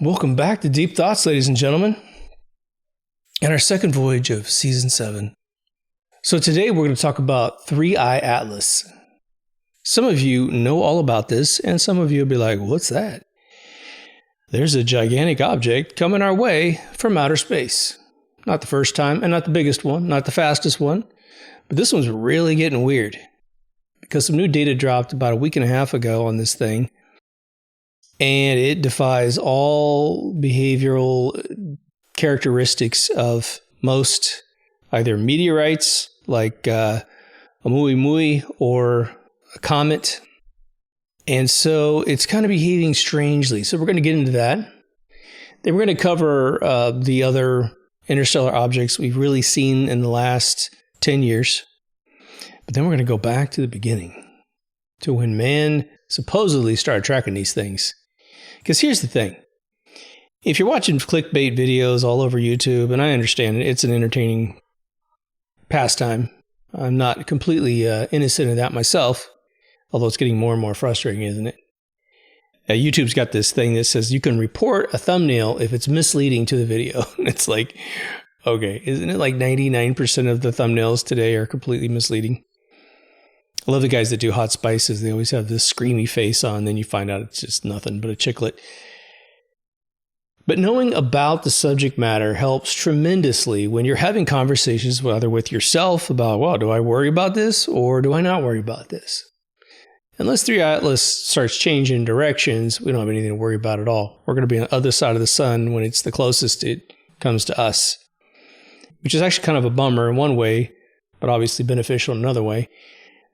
Welcome back to Deep Thoughts, ladies and gentlemen, and our second voyage of Season 7. So today we're going to talk about 3-Eye Atlas. Some of you know all about this, and some of you will be like, what's that? There's a gigantic object coming our way from outer space. Not the first time, and not the biggest one, not the fastest one, but this one's really getting weird because some new data dropped about a week and a half ago on this thing. And it defies all behavioral characteristics of most either meteorites like a Oumuamua or a comet. And so it's kind of behaving strangely. So we're going to get into that. Then we're going to cover the other interstellar objects we've really seen in the last 10 years. But then we're going to go back to the beginning, to when man supposedly started tracking these things. Because here's the thing. If you're watching clickbait videos all over YouTube, and I understand it, it's an entertaining pastime. I'm not completely innocent of that myself, although it's getting more and more frustrating, isn't it? YouTube's got this thing that says you can report a thumbnail if it's misleading to the video. It's like, okay, isn't it like 99% of the thumbnails today are completely misleading? I love the guys that do hot spices. They always have this screamy face on. Then you find out it's just nothing but a chiclet. But knowing about the subject matter helps tremendously when you're having conversations, whether with yourself about, well, do I worry about this or do I not worry about this? Unless 3-Eye Atlas starts changing directions, we don't have anything to worry about at all. We're going to be on the other side of the sun when it's the closest it comes to us, which is actually kind of a bummer in one way, but obviously beneficial in another way.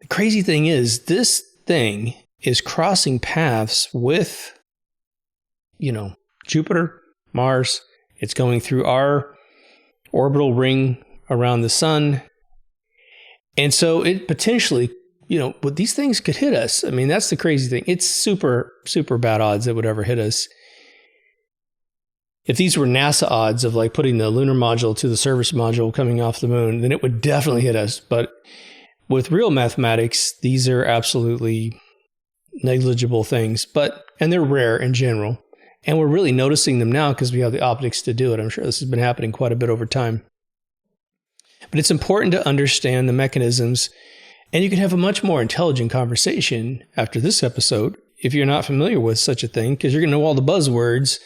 The crazy thing is, this thing is crossing paths with, Jupiter, Mars. It's going through our orbital ring around the sun. And so it potentially, but these things could hit us. I mean, that's the crazy thing. It's super, super bad odds that would ever hit us. If these were NASA odds of like putting the lunar module to the service module coming off the moon, then it would definitely hit us. But with real mathematics, these are absolutely negligible things, and they're rare in general. And we're really noticing them now because we have the optics to do it. I'm sure this has been happening quite a bit over time. But it's important to understand the mechanisms, and you can have a much more intelligent conversation after this episode if you're not familiar with such a thing, because you're going to know all the buzzwords,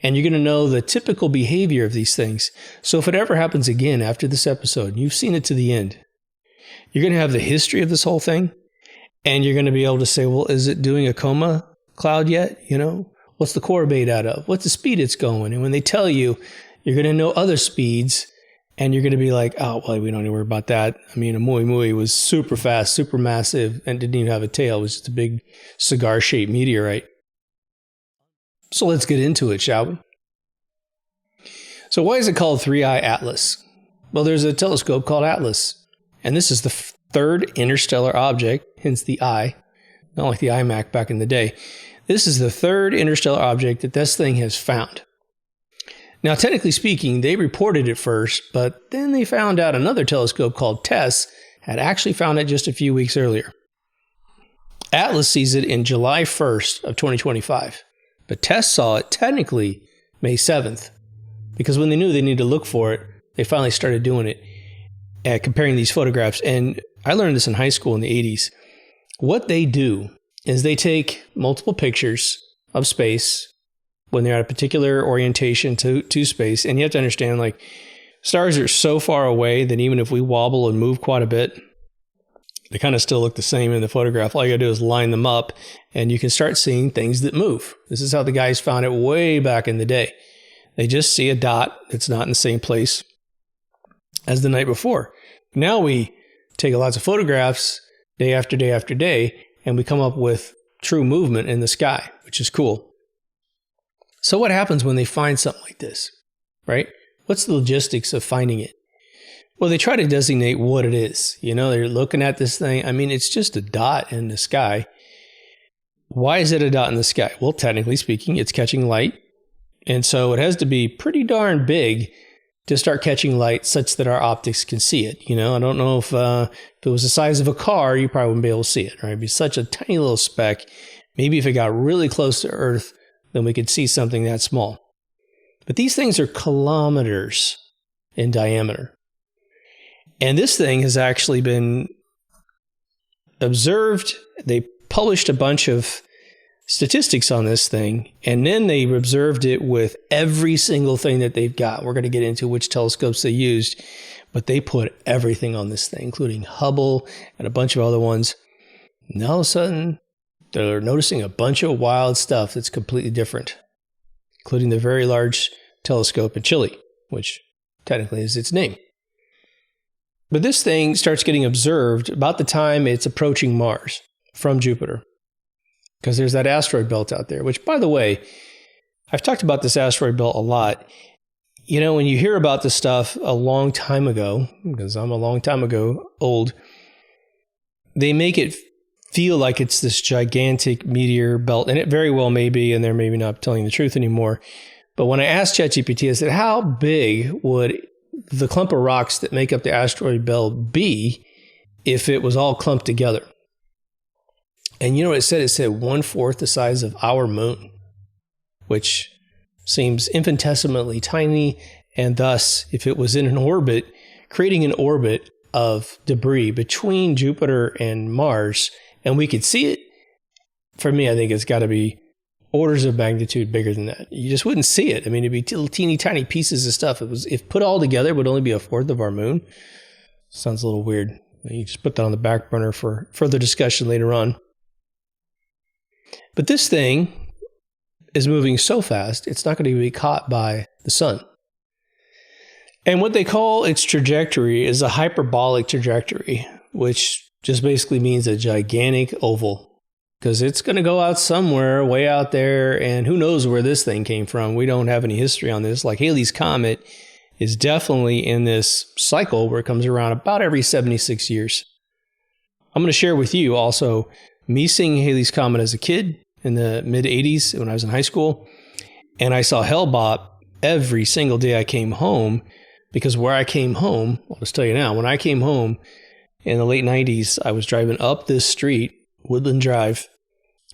and you're going to know the typical behavior of these things. So if it ever happens again after this episode, and you've seen it to the end, you're going to have the history of this whole thing, and you're going to be able to say, well, is it doing a coma cloud yet? What's the core made out of? What's the speed it's going? And when they tell you, you're going to know other speeds, and you're going to be like, oh, well, we don't need to worry about that. I mean, Oumuamua was super fast, super massive, and didn't even have a tail. It was just a big cigar-shaped meteorite. So let's get into it, shall we? So why is it called 3-Eye Atlas? Well, there's a telescope called Atlas. And this is the third interstellar object, hence the eye, not like the iMac back in the day. This is the third interstellar object that this thing has found. Now, technically speaking, they reported it first, but then they found out another telescope called TESS had actually found it just a few weeks earlier. Atlas sees it in July 1st of 2025, but TESS saw it technically May 7th, because when they knew they needed to look for it, they finally started doing it. Comparing these photographs, and I learned this in high school in the 80s. What they do is they take multiple pictures of space when they're at a particular orientation to space, and you have to understand, like, stars are so far away that even if we wobble and move quite a bit, they kind of still look the same in the photograph. All you gotta do is line them up, and you can start seeing things that move. This is how the guys found it way back in the day. They just see a dot that's not in the same place as the night before. Now we take lots of photographs day after day after day, and we come up with true movement in the sky, which is cool. So what happens when they find something like this, right? What's the logistics of finding it? Well, they try to designate what it is. They're looking at this thing. I mean, it's just a dot in the sky. Why is it a dot in the sky? Well, technically speaking, it's catching light. And so it has to be pretty darn big to start catching light such that our optics can see it. I don't know if it was the size of a car, you probably wouldn't be able to see it, right? It'd be such a tiny little speck. Maybe if it got really close to Earth, then we could see something that small. But these things are kilometers in diameter. And this thing has actually been observed. They published a bunch of statistics on this thing, and then they observed it with every single thing that they've got. We're going to get into which telescopes they used, but they put everything on this thing, including Hubble and a bunch of other ones. And all of a sudden, they're noticing a bunch of wild stuff that's completely different, including the Very Large Telescope in Chile, which technically is its name. But this thing starts getting observed about the time it's approaching Mars from Jupiter, because there's that asteroid belt out there, which, by the way, I've talked about this asteroid belt a lot. You know, when you hear about this stuff a long time ago, because I'm a long time ago old, they make it feel like it's this gigantic meteor belt, and it very well may be, and they're maybe not telling the truth anymore. But when I asked ChatGPT, I said, how big would the clump of rocks that make up the asteroid belt be if it was all clumped together? And you know what it said? It said 1/4 the size of our moon, which seems infinitesimally tiny. And thus, if it was in an orbit, creating an orbit of debris between Jupiter and Mars, and we could see it, for me, I think it's got to be orders of magnitude bigger than that. You just wouldn't see it. I mean, it'd be little teeny tiny pieces of stuff. If put all together, it would only be 1/4 of our moon. Sounds a little weird. You just put that on the back burner for further discussion later on. But this thing is moving so fast, it's not going to be caught by the sun. And what they call its trajectory is a hyperbolic trajectory, which just basically means a gigantic oval. Because it's going to go out somewhere way out there, and who knows where this thing came from. We don't have any history on this. Like Halley's Comet is definitely in this cycle where it comes around about every 76 years. I'm going to share with you also me seeing Halley's Comet as a kid in the mid-'80s when I was in high school. And I saw Hale-Bopp every single day I came home, because where I came home, I'll just tell you now, when I came home in the late 90s, I was driving up this street, Woodland Drive,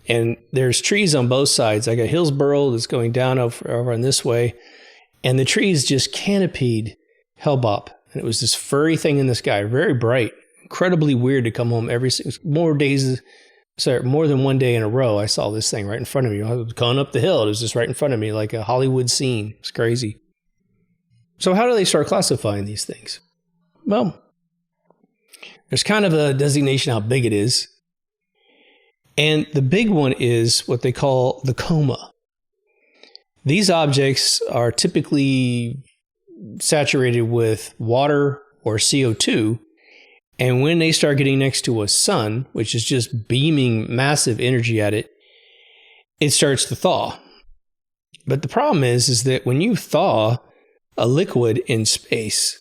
and there's trees on both sides. I got Hillsboro that's going down over on this way, and the trees just canopied Hale-Bopp. And it was this furry thing in the sky, very bright, incredibly weird to come home more than one day in a row. I saw this thing right in front of me. I was going up the hill. It was just right in front of me, like a Hollywood scene. It's crazy. So how do they start classifying these things? Well, there's kind of a designation how big it is. And the big one is what they call the coma. These objects are typically saturated with water or CO2. And when they start getting next to a sun, which is just beaming massive energy at it, it starts to thaw. But the problem is that when you thaw a liquid in space,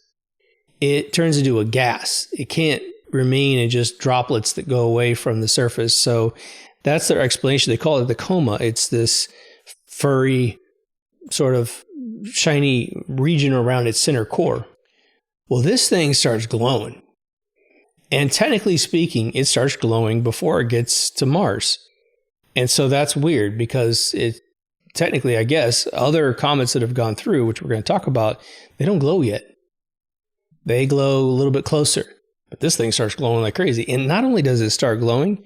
it turns into a gas. It can't remain in just droplets that go away from the surface. So that's their explanation. They call it the coma. It's this furry, sort of shiny region around its center core. Well, this thing starts glowing. And technically speaking, it starts glowing before it gets to Mars. And so that's weird, because it technically, I guess, other comets that have gone through, which we're going to talk about, they don't glow yet. They glow a little bit closer. But this thing starts glowing like crazy. And not only does it start glowing,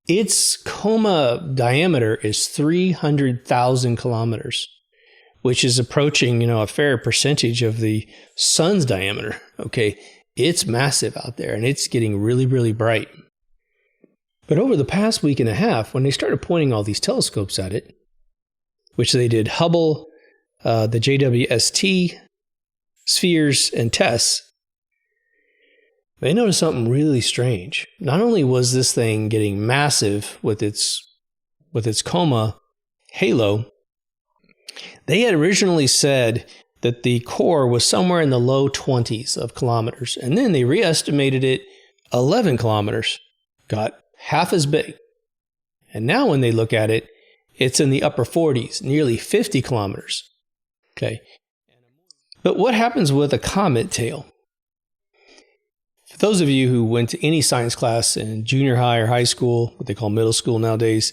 its coma diameter is 300,000 kilometers, which is approaching, a fair percentage of the sun's diameter. Okay, it's massive out there, and it's getting really, really bright. But over the past week and a half, when they started pointing all these telescopes at it, which they did Hubble, the JWST, spheres, and TESS, they noticed something really strange. Not only was this thing getting massive with its coma halo, they had originally said that the core was somewhere in the low 20s of kilometers. And then they re-estimated it 11 kilometers, got half as big. And now when they look at it, it's in the upper 40s, nearly 50 kilometers. Okay. But what happens with a comet tail? For those of you who went to any science class in junior high or high school, what they call middle school nowadays,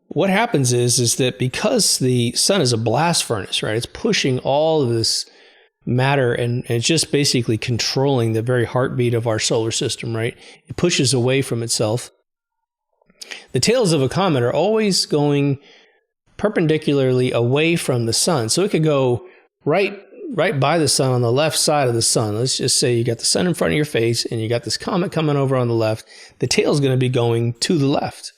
what happens is that because the sun is a blast furnace, right? It's pushing all of this matter and it's just basically controlling the very heartbeat of our solar system, right? It pushes away from itself. The tails of a comet are always going perpendicularly away from the sun. So it could go right by the sun on the left side of the sun. Let's just say you got the sun in front of your face and you got this comet coming over on the left. The tail is going to be going to the left.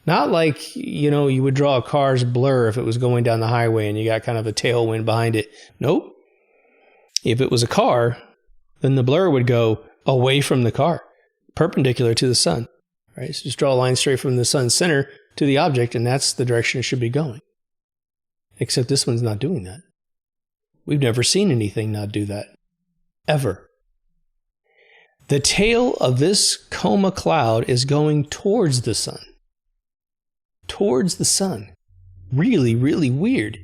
Not like, you would draw a car's blur if it was going down the highway and you got kind of a tailwind behind it. Nope. If it was a car, then the blur would go away from the car, perpendicular to the sun. Right? So just draw a line straight from the sun's center to the object, and that's the direction it should be going. Except this one's not doing that. We've never seen anything not do that. Ever. The tail of this coma cloud is going towards the sun. Towards the sun. Really, really weird.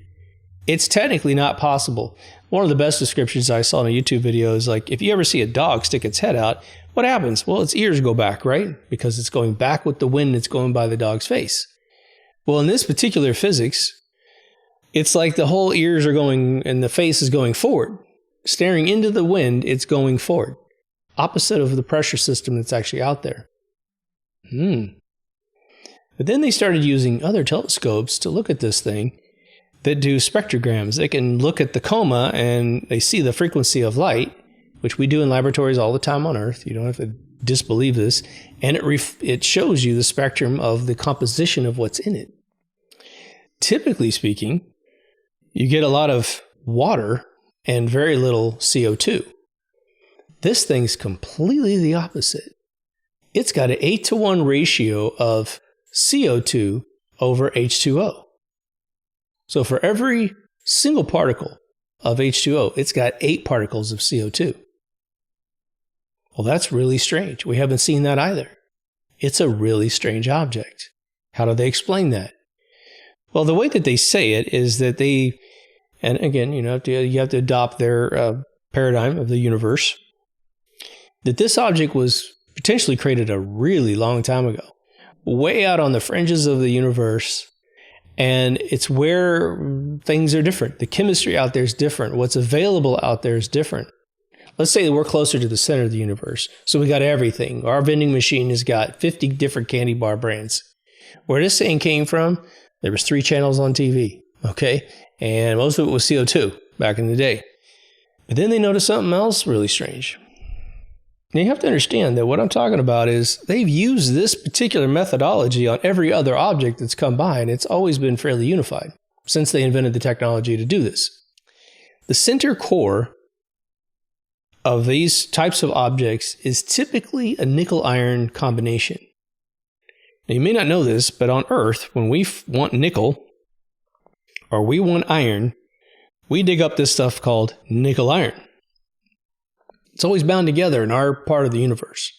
It's technically not possible. One of the best descriptions I saw in a YouTube video is like, if you ever see a dog stick its head out, what happens? Well, its ears go back, right? Because it's going back with the wind, it's going by the dog's face. Well, in this particular physics, it's like the whole ears are going and the face is going forward. Staring into the wind, it's going forward. Opposite of the pressure system that's actually out there. But then they started using other telescopes to look at this thing that do spectrograms. They can look at the coma and they see the frequency of light, which we do in laboratories all the time on Earth. You don't have to disbelieve this. And it shows you the spectrum of the composition of what's in it. Typically speaking, you get a lot of water and very little CO2. This thing's completely the opposite. It's got an 8-to-1 ratio of CO2 over H2O. So for every single particle of H2O, it's got 8 particles of CO2. Well, that's really strange. We haven't seen that either. It's a really strange object. How do they explain that? Well, the way that they say it is that and again, you have to adopt their paradigm of the universe, that this object was potentially created a really long time ago, way out on the fringes of the universe. And it's where things are different. The chemistry out there is different. What's available out there is different. Let's say that we're closer to the center of the universe. So we got everything. Our vending machine has got 50 different candy bar brands. Where this thing came from, there was 3 channels on TV. Okay? And most of it was CO2 back in the day. But then they noticed something else really strange. Now you have to understand that what I'm talking about is they've used this particular methodology on every other object that's come by, and it's always been fairly unified since they invented the technology to do this. The center core of these types of objects is typically a nickel-iron combination. Now you may not know this, but on Earth, when we want nickel or we want iron, we dig up this stuff called nickel-iron. It's always bound together in our part of the universe.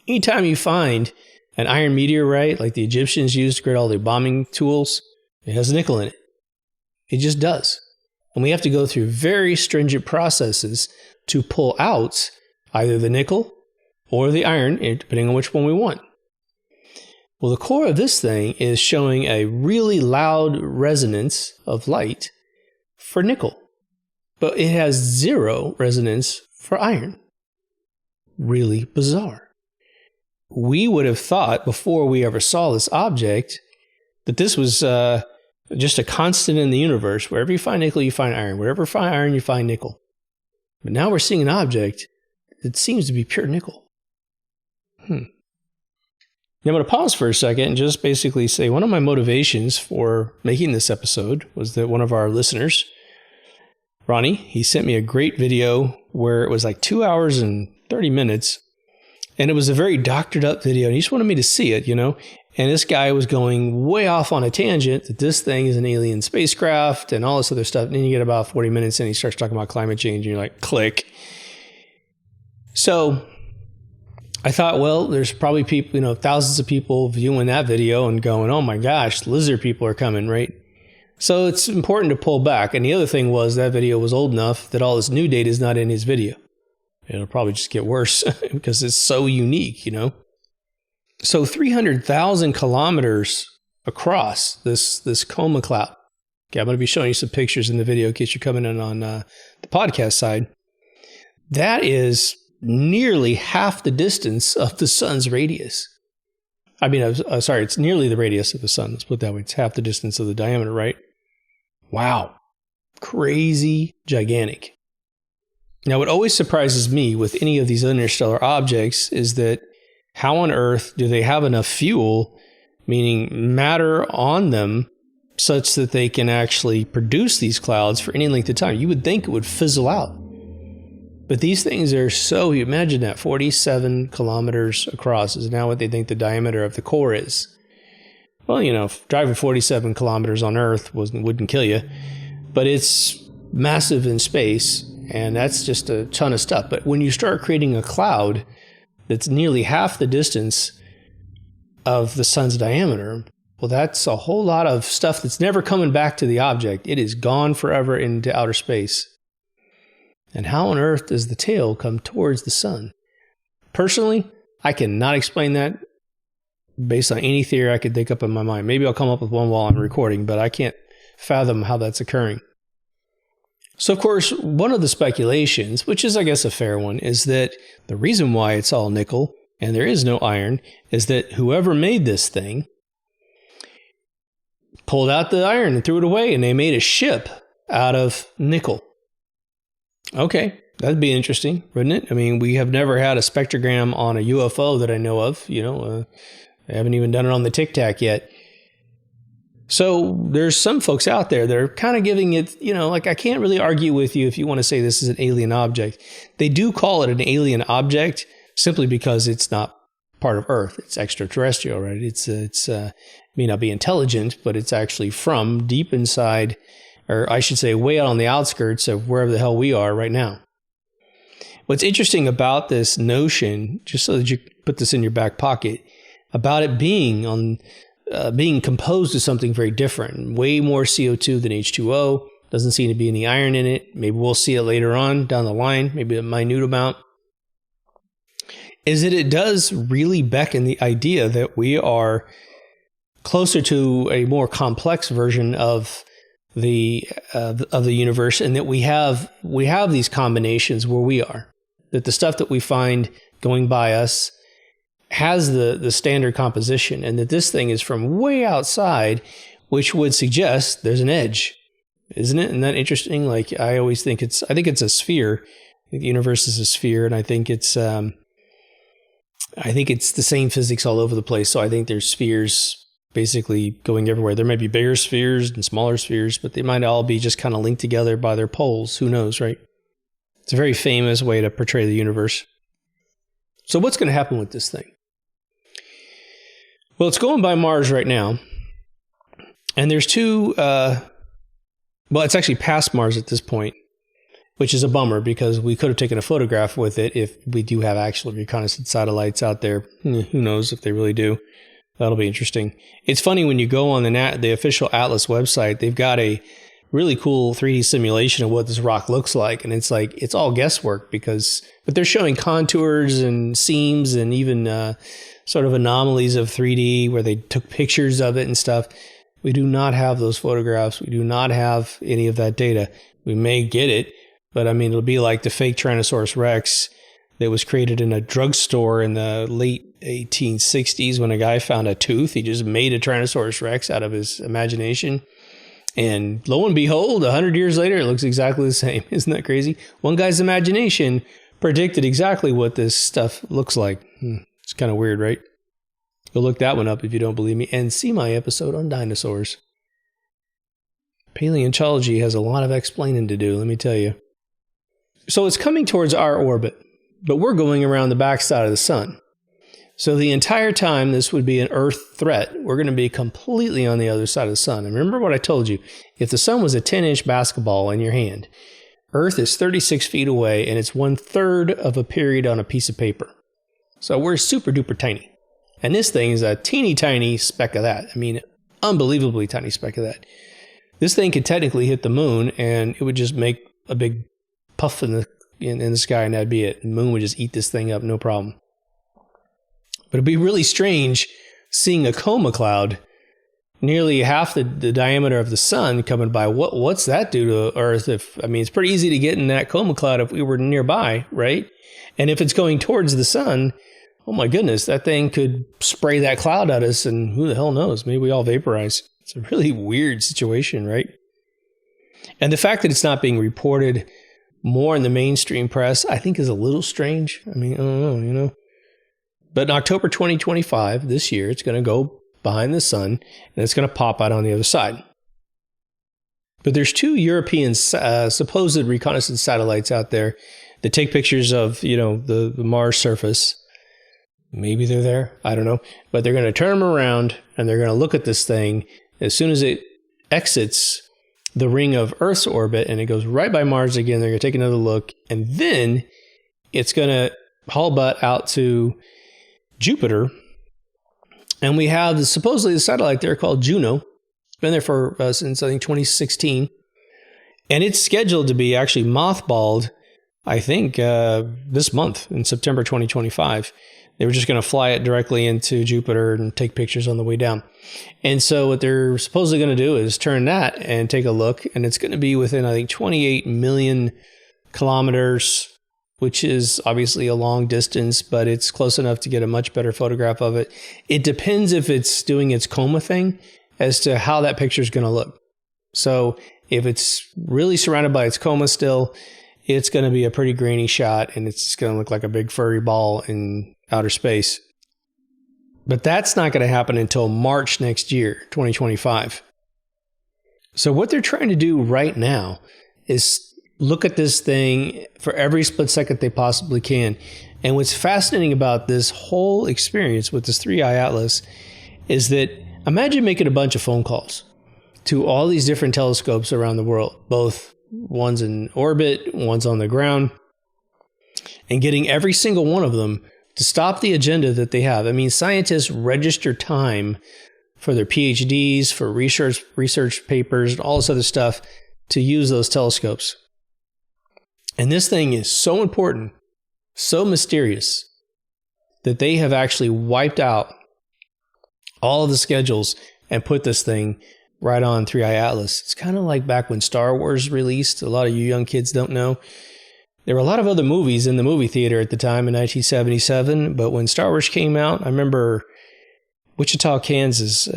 Anytime you find an iron meteorite like the Egyptians used to create all their bombing tools, it has nickel in it. It just does. And we have to go through very stringent processes to pull out either the nickel or the iron, depending on which one we want. Well, the core of this thing is showing a really loud resonance of light for nickel, but it has 0 resonance for iron. Really bizarre. We would have thought before we ever saw this object that this was just a constant in the universe. Wherever you find nickel, you find iron. Wherever you find iron, you find nickel. But now we're seeing an object that seems to be pure nickel. Now I'm going to pause for a second and just basically say one of my motivations for making this episode was that one of our listeners, Ronnie, he sent me a great video where it was like 2 hours and 30 minutes. And it was a very doctored up video. And he just wanted me to see it, And this guy was going way off on a tangent that this thing is an alien spacecraft and all this other stuff. And then you get about 40 minutes and he starts talking about climate change and you're like, click. So I thought, well, there's probably people, thousands of people viewing that video and going, oh my gosh, lizard people are coming, right? So it's important to pull back. And the other thing was that video was old enough that all this new data is not in his video. It'll probably just get worse because it's so unique, So 300,000 kilometers across this coma cloud. Okay, I'm going to be showing you some pictures in the video in case you're coming in on the podcast side. That is nearly half the distance of the sun's radius. I mean, sorry, it's nearly the radius of the sun. Let's put it that way. It's half the distance of the diameter, right? Wow. Crazy gigantic. Now, what always surprises me with any of these interstellar objects is that how on earth do they have enough fuel, meaning matter on them, such that they can actually produce these clouds for any length of time? You would think it would fizzle out. But these things are so, you imagine that, 47 kilometers across is now what they think the diameter of the core is. Well, you know, driving 47 kilometers on Earth wouldn't kill you, but it's massive in space, and that's just a ton of stuff. But when you start creating a cloud that's nearly half the distance of the sun's diameter, well, that's a whole lot of stuff that's never coming back to the object. It is gone forever into outer space. And how on earth does the tail come towards the sun? Personally, I cannot explain that based on any theory I could think up in my mind. Maybe I'll come up with one while I'm recording, but I can't fathom how that's occurring. So, of course, one of the speculations, which is, I guess, a fair one, is that the reason why it's all nickel and there is no iron is that whoever made this thing pulled out the iron and threw it away, and they made a ship out of nickel. Okay, that'd be interesting, wouldn't it? I mean, we have never had a spectrogram on a UFO that I know of. You know, I haven't even done it on the Tic Tac yet. So there's some folks out there that are kind of giving it, you know, like I can't really argue with you if you want to say this is an alien object. They do call it an alien object simply because it's not part of Earth. It's extraterrestrial, right? It's may not be intelligent, but it's actually from deep inside, or I should say way out on the outskirts of wherever the hell we are right now. What's interesting about this notion, just so that you put this in your back pocket, about it being composed of something very different, way more CO2 than H2O, doesn't seem to be any iron in it. Maybe we'll see it later on down the line, maybe a minute amount, is that it does really beckon the idea that we are closer to a more complex version of the universe, and that we have these combinations where we are, that the stuff that we find going by us has the standard composition, and that this thing is from way outside, which would suggest there's an edge, isn't it? Isn't that interesting? Like I always think I think it's a sphere. I think the universe is a sphere, and I think it's the same physics all over the place. So I think there's spheres basically going everywhere. There might be bigger spheres and smaller spheres, but they might all be just kind of linked together by their poles. Who knows, right? It's a very famous way to portray the universe. So what's going to happen with this thing? Well, it's going by Mars right now. And there's two, it's actually past Mars at this point, which is a bummer because we could have taken a photograph with it if we do have actual reconnaissance satellites out there. Who knows if they really do. That'll be interesting. It's funny when you go on the official Atlas website, they've got a really cool 3D simulation of what this rock looks like. And it's like, it's all guesswork but they're showing contours and seams and even sort of anomalies of 3D where they took pictures of it and stuff. We do not have those photographs. We do not have any of that data. We may get it, but I mean, it'll be like the fake Tyrannosaurus Rex that was created in a drugstore in the late 1860s when a guy found a tooth. He just made a Tyrannosaurus Rex out of his imagination. And lo and behold, 100 years later, it looks exactly the same. Isn't that crazy? One guy's imagination predicted exactly what this stuff looks like. It's kind of weird, right? Go look that one up if you don't believe me and see my episode on dinosaurs. Paleontology has a lot of explaining to do, let me tell you. So it's coming towards our orbit, but we're going around the backside of the sun. So the entire time this would be an Earth threat, we're going to be completely on the other side of the sun. And remember what I told you, if the sun was a 10-inch basketball in your hand, Earth is 36 feet away and it's 1/3 of a period on a piece of paper. So we're super duper tiny. And this thing is a teeny tiny speck of that. I mean, unbelievably tiny speck of that. This thing could technically hit the moon and it would just make a big puff in the sky and that'd be it. The moon would just eat this thing up, no problem. But it'd be really strange seeing a coma cloud nearly half the diameter of the sun coming by. What's that do to Earth? It's pretty easy to get in that coma cloud if we were nearby, right? And if it's going towards the sun, oh my goodness, that thing could spray that cloud at us, and who the hell knows? Maybe we all vaporize. It's a really weird situation, right? And the fact that it's not being reported more in the mainstream press, I think is a little strange. I don't know, But in October 2025, this year, it's going to go behind the sun, and it's going to pop out on the other side. But there's 2 European supposed reconnaissance satellites out there that take pictures of, the Mars surface. Maybe they're there. I don't know. But they're going to turn them around, and they're going to look at this thing as soon as it exits the ring of Earth's orbit, and it goes right by Mars again. They're going to take another look, and then it's going to haul butt out to Jupiter. And we have supposedly the satellite there called Juno. It's been there for since, I think, 2016. And it's scheduled to be actually mothballed, I think, this month in September 2025. They were just going to fly it directly into Jupiter and take pictures on the way down. And so what they're supposedly going to do is turn that and take a look. And it's going to be within, I think, 28 million kilometers, which is obviously a long distance, but it's close enough to get a much better photograph of it. It depends if it's doing its coma thing as to how that picture is going to look. So if it's really surrounded by its coma still, it's going to be a pretty grainy shot, and it's going to look like a big furry ball in outer space. But that's not going to happen until March next year, 2025. So what they're trying to do right now is look at this thing for every split second they possibly can. And what's fascinating about this whole experience with this 3i Atlas is that imagine making a bunch of phone calls to all these different telescopes around the world, both ones in orbit, ones on the ground, and getting every single one of them to stop the agenda that they have. Scientists register time for their PhDs, for research papers, and all this other stuff to use those telescopes. And this thing is so important, so mysterious, that they have actually wiped out all of the schedules and put this thing right on 3i Atlas. It's kind of like back when Star Wars released. A lot of you young kids don't know. There were a lot of other movies in the movie theater at the time in 1977, but when Star Wars came out, I remember Wichita, Kansas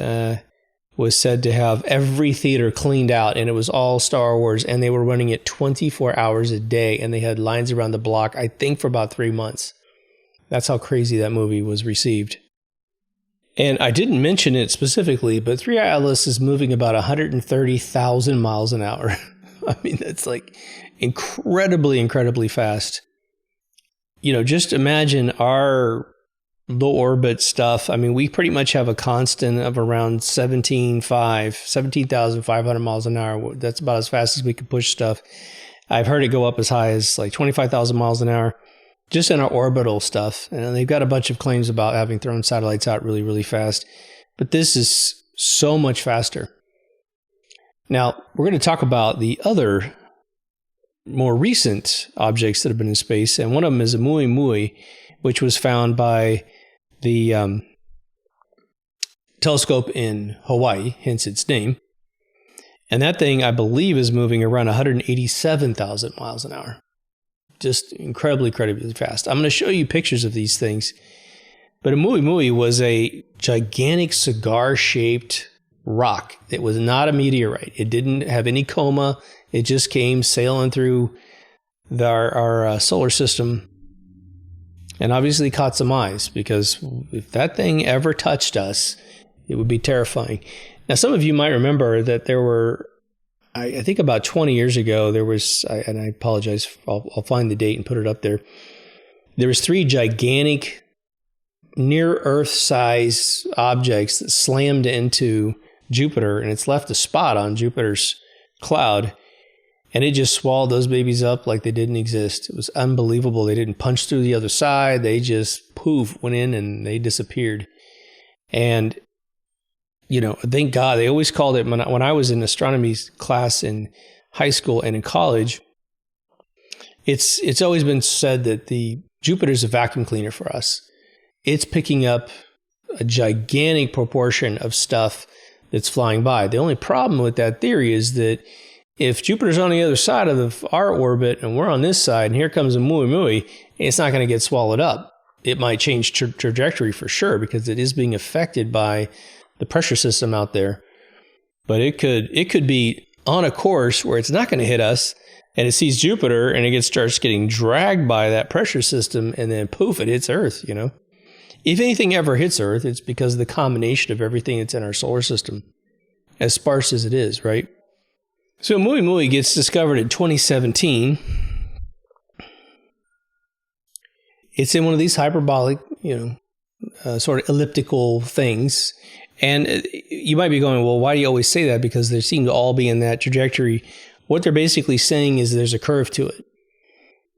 was said to have every theater cleaned out, and it was all Star Wars, and they were running it 24 hours a day, and they had lines around the block, I think, for about 3 months. That's how crazy that movie was received. And I didn't mention it specifically, but 3i Atlas is moving about 130,000 miles an hour. That's like incredibly, incredibly fast. Just imagine our low orbit stuff. We pretty much have a constant of around 17,500 miles an hour. That's about as fast as we can push stuff. I've heard it go up as high as like 25,000 miles an hour just in our orbital stuff. And they've got a bunch of claims about having thrown satellites out really, really fast. But this is so much faster. Now, we're going to talk about the other more recent objects that have been in space. And one of them is a Muimui, which was found by the telescope in Hawaii, hence its name. And that thing, I believe, is moving around 187,000 miles an hour. Just incredibly, incredibly fast. I'm going to show you pictures of these things. But a Muimui was a gigantic cigar-shaped rock. It was not a meteorite. It didn't have any coma. It just came sailing through our solar system and obviously caught some eyes, because if that thing ever touched us, it would be terrifying. Now, some of you might remember that there were, I think about 20 years ago, there was, and I apologize, I'll find the date and put it up there. There was 3 gigantic near-Earth size objects that slammed into Jupiter, and it's left a spot on Jupiter's cloud, and it just swallowed those babies up like they didn't exist. It was unbelievable. They didn't punch through the other side. They just poof, went in and they disappeared. And thank God. They always called it, when I was in astronomy class in high school and in college, it's always been said that the Jupiter's a vacuum cleaner for us. It's picking up a gigantic proportion of stuff that's flying by. The only problem with that theory is that if Jupiter's on the other side of our orbit and we're on this side, and here comes a muy, it's not going to get swallowed up. It might change trajectory for sure because it is being affected by the pressure system out there. But it could be on a course where it's not going to hit us, and it sees Jupiter and it starts getting dragged by that pressure system, and then poof, it hits Earth, you know. If anything ever hits Earth, it's because of the combination of everything that's in our solar system, as sparse as it is, right? So Muy gets discovered in 2017. It's in one of these hyperbolic, sort of elliptical things. And you might be going, well, why do you always say that? Because they seem to all be in that trajectory. What they're basically saying is there's a curve to it.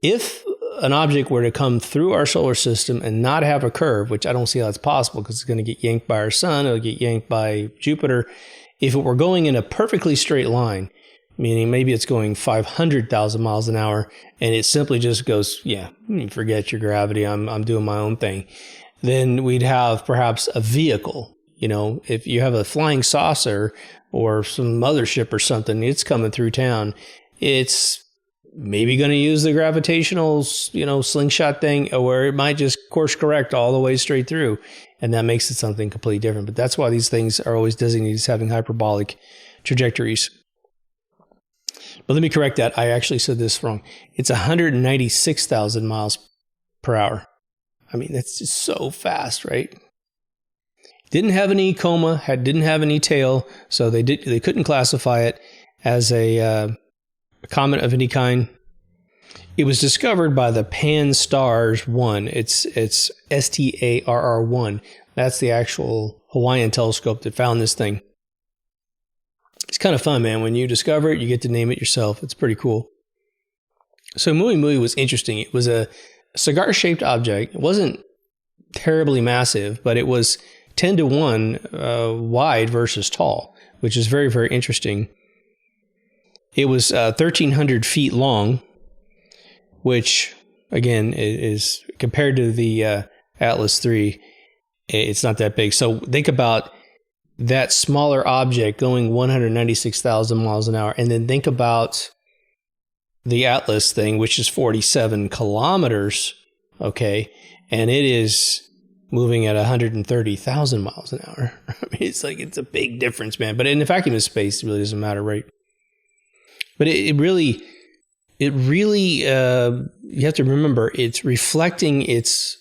If an object were to come through our solar system and not have a curve, which I don't see how it's possible because it's going to get yanked by our sun, it'll get yanked by Jupiter. If it were going in a perfectly straight line, meaning maybe it's going 500,000 miles an hour, and it simply just goes, yeah, forget your gravity, I'm doing my own thing, then we'd have perhaps a vehicle. You know, if you have a flying saucer or some mothership or something, it's coming through town, it's maybe going to use the gravitational, slingshot thing, or it might just course correct all the way straight through. And that makes it something completely different. But that's why these things are always designated as having hyperbolic trajectories. But let me correct that. I actually said this wrong. It's 196,000 miles per hour. I mean, that's just so fast, right? Didn't have any coma, didn't have any tail, so they couldn't classify it as a comet of any kind. It was discovered by the Pan-STARRS 1. It's STARR 1. That's the actual Hawaiian telescope that found this thing. It's kind of fun, man. When you discover it, you get to name it yourself. It's pretty cool. So Muy was interesting. It was a cigar-shaped object. It wasn't terribly massive, but it was 10 to 1 wide versus tall, which is very, very interesting. It was 1,300 feet long, which, again, is compared to the Atlas III, it's not that big. So think about that smaller object going 196,000 miles an hour, and then think about the Atlas thing, which is 47 kilometers, okay, and it is moving at 130,000 miles an hour. I mean, it's a big difference, man. But in the vacuum of space, it really doesn't matter, right? But it really, you have to remember, it's reflecting its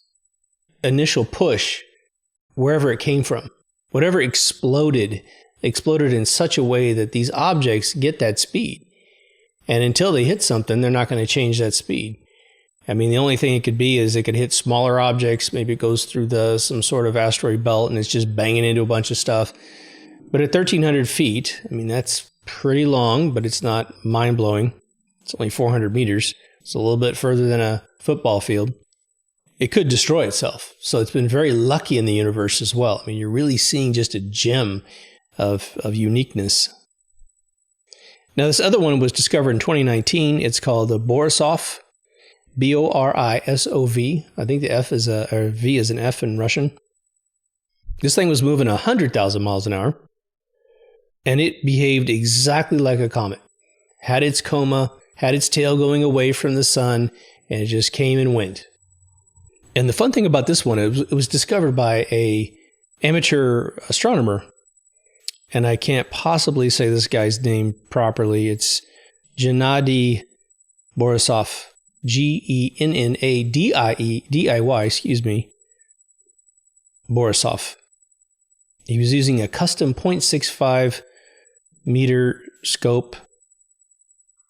initial push wherever it came from. Whatever exploded in such a way that these objects get that speed. And until they hit something, they're not going to change that speed. I mean, the only thing it could be is it could hit smaller objects. Maybe it goes through some sort of asteroid belt and it's just banging into a bunch of stuff. But at 1,300 feet, I mean, that's pretty long, but it's not mind-blowing. It's only 400 meters. It's a little bit further than a football field. It could destroy itself. So it's been very lucky in the universe as well. I mean, you're really seeing just a gem of uniqueness. Now, this other one was discovered in 2019. It's called the Borisov, Borisov. I think the F is or V is an F in Russian. This thing was moving 100,000 miles an hour, and it behaved exactly like a comet. Had its coma, had its tail going away from the sun, and it just came and went. And the fun thing about this one, it was discovered by a amateur astronomer, and I can't possibly say this guy's name properly. It's Gennady Borisov, Gennadiy, Borisov. He was using a custom 0.65 meter scope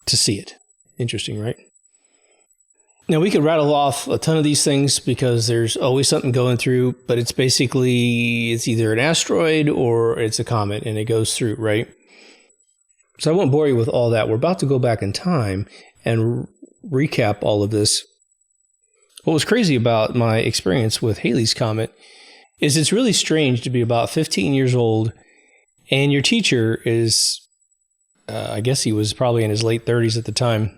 to see it. Interesting, right? Now, we could rattle off a ton of these things because there's always something going through, but it's either an asteroid or it's a comet, and it goes through, right? So I won't bore you with all that. We're about to go back in time and recap all of this. What was crazy about my experience with Halley's Comet is it's really strange to be about 15 years old, and your teacher is, I guess he was probably in his late 30s at the time.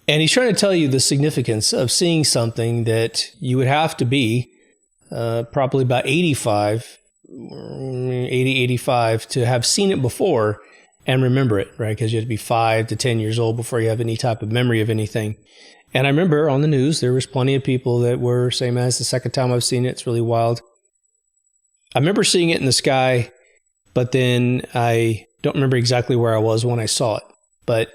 And he's trying to tell you the significance of seeing something that you would have to be probably about 85 80, 85 to have seen it before and remember it, right? Because you have to be 5 to 10 years old before you have any type of memory of anything. And I remember on the news, there was plenty of people that were same as the second time I've seen it. It's really wild. I remember seeing it in the sky, but then I don't remember exactly where I was when I saw it. But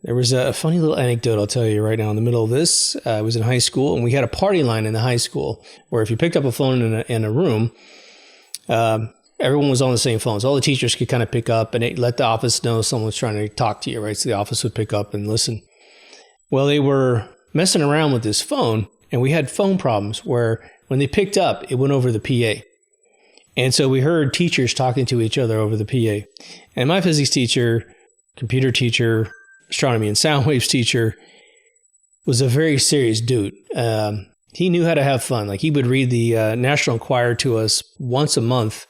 there was a funny little anecdote I'll tell you right now in the middle of this. I was in high school, and we had a party line in the high school where if you picked up a phone in a room, everyone was on the same phones. All the teachers could kind of pick up, and it let the office know someone was trying to talk to you, right? So the office would pick up and listen. Well, they were messing around with this phone, and we had phone problems where when they picked up, it went over the PA. And so we heard teachers talking to each other over the PA. And my physics teacher, computer teacher, astronomy and sound waves teacher was a very serious dude. He knew how to have fun. Like, he would read the National Enquirer to us once a month.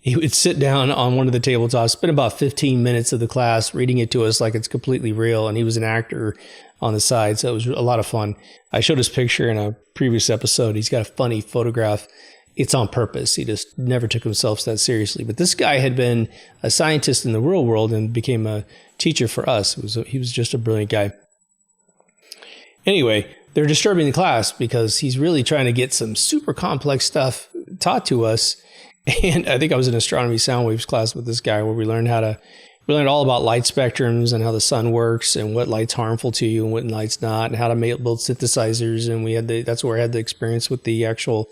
He would sit down on one of the tabletops, spend about 15 minutes of the class reading it to us like it's completely real. And he was an actor on the side, so it was a lot of fun. I showed his picture in a previous episode. He's got a funny photograph. It's on purpose. He just never took himself that seriously. But this guy had been a scientist in the real world and became a teacher for us. He was just a brilliant guy. Anyway, they're disturbing the class because he's really trying to get some super complex stuff taught to us. And I think I was in astronomy sound waves class with this guy where we learned all about light spectrums and how the sun works and what light's harmful to you and what light's not, and how to build synthesizers. And that's where I had the experience with the actual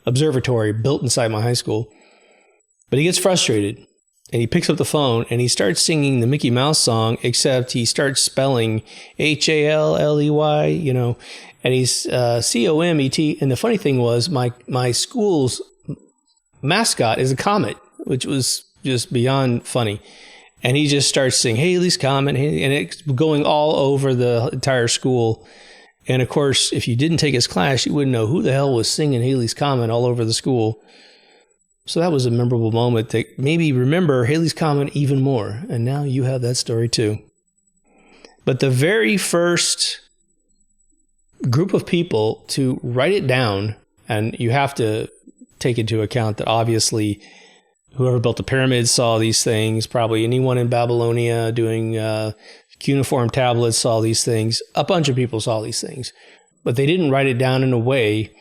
observatory built inside my high school. But he gets frustrated and he picks up the phone and he starts singing the Mickey Mouse song, except he starts spelling HALLEY, and he's COMET. And the funny thing was my school's mascot is a comet, which was just beyond funny. And he just starts singing Halley's Comet, and it's going all over the entire school. And of course, if you didn't take his class, you wouldn't know who the hell was singing Halley's Comet all over the school. So that was a memorable moment that made me remember Halley's Comet even more. And now you have that story too. But the very first group of people to write it down, and you have to take into account that obviously whoever built the pyramids saw these things, probably anyone in Babylonia doing cuneiform tablets saw these things. A bunch of people saw these things, but they didn't write it down in a way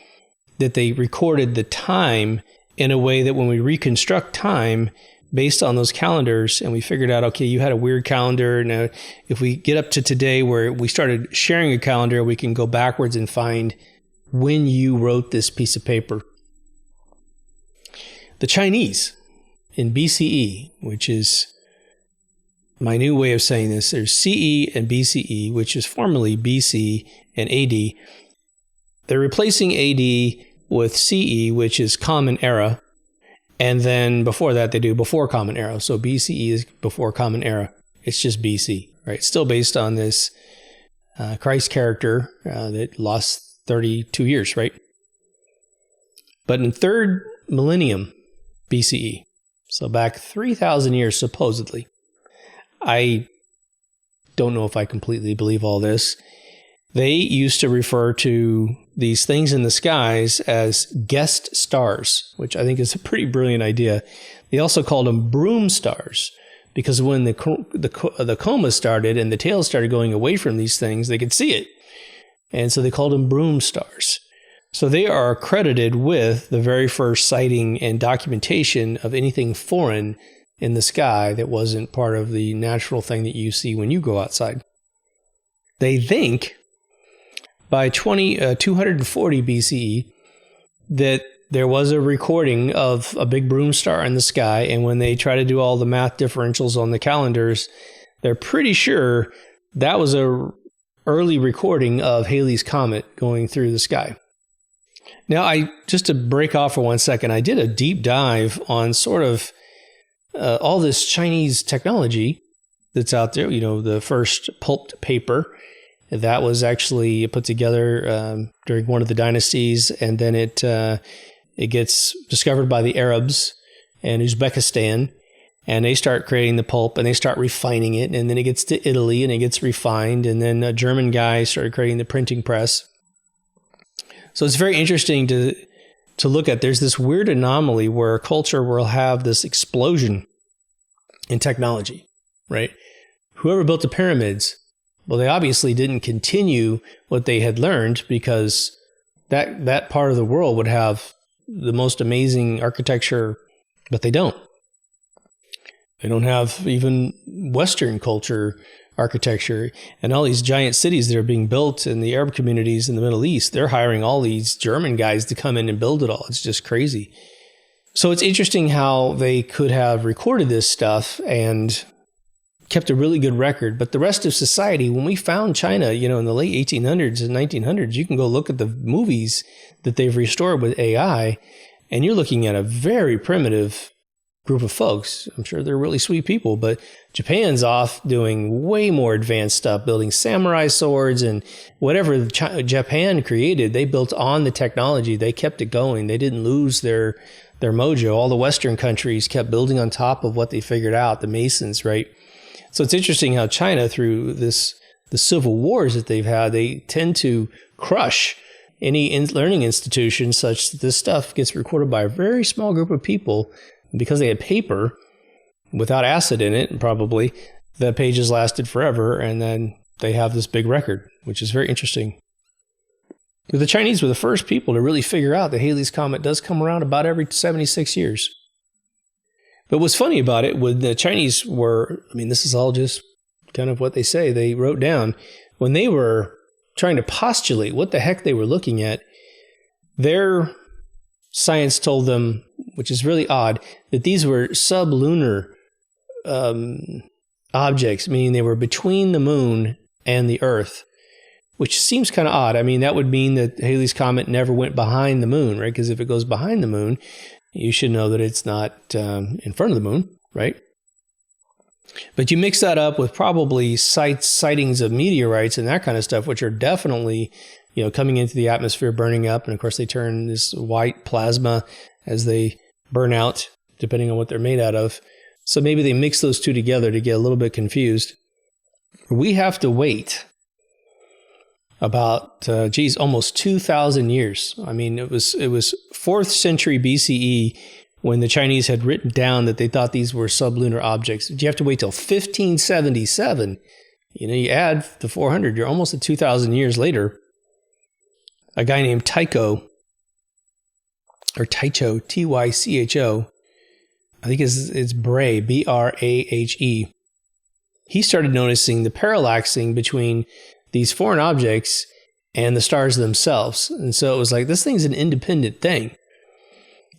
that they recorded the time in a way that when we reconstruct time based on those calendars, and we figured out, okay, you had a weird calendar. Now, if we get up to today where we started sharing a calendar, we can go backwards and find when you wrote this piece of paper. The Chinese in BCE, which is my new way of saying this, there's CE and BCE, which is formerly BC and AD. They're replacing AD with CE, which is Common Era. And then before that, they do before Common Era. So BCE is before Common Era. It's just BC, right? It's still based on this Christ character that lost 32 years, right? But in third millennium BCE, so back 3,000 years supposedly, I don't know if I completely believe all this. They used to refer to these things in the skies as guest stars, which I think is a pretty brilliant idea. They also called them broom stars because when the coma started and the tails started going away from these things, they could see it. And so they called them broom stars. So they are credited with the very first sighting and documentation of anything foreign in the sky that wasn't part of the natural thing that you see when you go outside. They think by 240 BCE that there was a recording of a big broom star in the sky, and when they try to do all the math differentials on the calendars, they're pretty sure that was a early recording of Halley's Comet going through the sky. Now, just to break off for 1 second, I did a deep dive on sort of all this Chinese technology that's out there. The first pulped paper that was actually put together during one of the dynasties, and then it gets discovered by the Arabs and Uzbekistan, and they start creating the pulp and they start refining it, and then it gets to Italy and it gets refined, and then a German guy started creating the printing press. So it's very interesting to to look at. There's this weird anomaly where a culture will have this explosion in technology, right? Whoever built the pyramids, well, they obviously didn't continue what they had learned, because that part of the world would have the most amazing architecture, but they don't. They don't have even Western culture architecture. And all these giant cities that are being built in the Arab communities in the Middle East, they're hiring all these German guys to come in and build it all. It's just crazy. So it's interesting how they could have recorded this stuff and kept a really good record. But the rest of society, when we found China, in the late 1800s and 1900s, you can go look at the movies that they've restored with AI, and you're looking at a very primitive group of folks. I'm sure they're really sweet people, but Japan's off doing way more advanced stuff, building samurai swords, and whatever Japan created, they built on the technology. They kept it going. They didn't lose their mojo. All the Western countries kept building on top of what they figured out, the Masons, right? So it's interesting how China, through the civil wars that they've had, they tend to crush any learning institution such that this stuff gets recorded by a very small group of people. Because they had paper without acid in it, probably, the pages lasted forever, and then they have this big record, which is very interesting. The Chinese were the first people to really figure out that Halley's Comet does come around about every 76 years. But what's funny about it, when the Chinese were, this is all just kind of what they say, they wrote down, when they were trying to postulate what the heck they were looking at, their science told them, which is really odd, that these were sublunar objects, meaning they were between the moon and the Earth, which seems kind of odd. That would mean that Halley's Comet never went behind the moon, right? Because if it goes behind the moon, you should know that it's not in front of the moon, right? But you mix that up with probably sightings of meteorites and that kind of stuff, which are definitely coming into the atmosphere, burning up. And of course, they turn this white plasma as they burn out, depending on what they're made out of. So maybe they mix those two together to get a little bit confused. We have to wait about, almost 2,000 years. It was 4th century BCE when the Chinese had written down that they thought these were sublunar objects. You have to wait till 1577. You add the 400, you're almost at 2,000 years later. A guy named Tycho, Tycho, I think it's Bray, Brahe. He started noticing the parallaxing between these foreign objects and the stars themselves. And so it was like, this thing's an independent thing.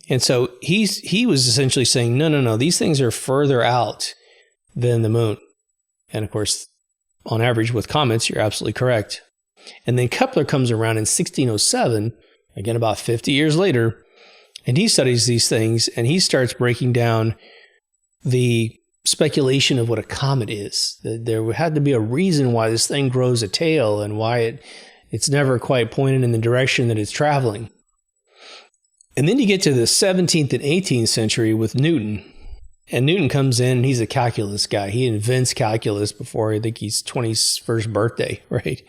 And so he was essentially saying, no, these things are further out than the moon. And of course, on average with comets, you're absolutely correct. And then Kepler comes around in 1607, again about 50 years later, and he studies these things, and he starts breaking down the speculation of what a comet is. There had to be a reason why this thing grows a tail and why it's never quite pointed in the direction that it's traveling. And then you get to the 17th and 18th century with Newton. And Newton comes in, and he's a calculus guy. He invents calculus before, I think, his 21st birthday, right?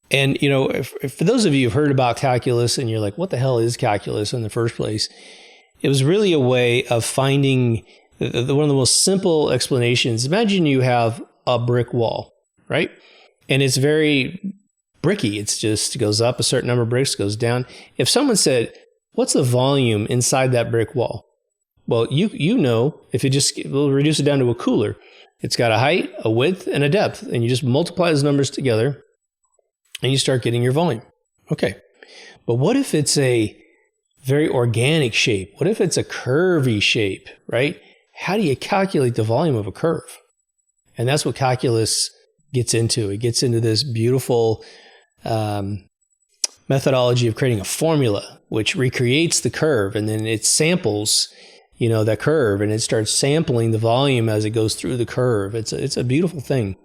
And, if for those of you who've heard about calculus and you're like, what the hell is calculus in the first place? It was really a way of finding one of the most simple explanations. Imagine you have a brick wall, right? And it's very bricky. It goes up a certain number of bricks, goes down. If someone said, what's the volume inside that brick wall? Well, you know, if we'll reduce it down to a cooler. It's got a height, a width, and a depth. And you just multiply those numbers together, and you start getting your volume. Okay. But what if it's a very organic shape? What if it's a curvy shape, right? How do you calculate the volume of a curve? And that's what calculus gets into. It gets into this beautiful methodology of creating a formula, which recreates the curve, and then it samples, that curve, and it starts sampling the volume as it goes through the curve. It's a beautiful thing.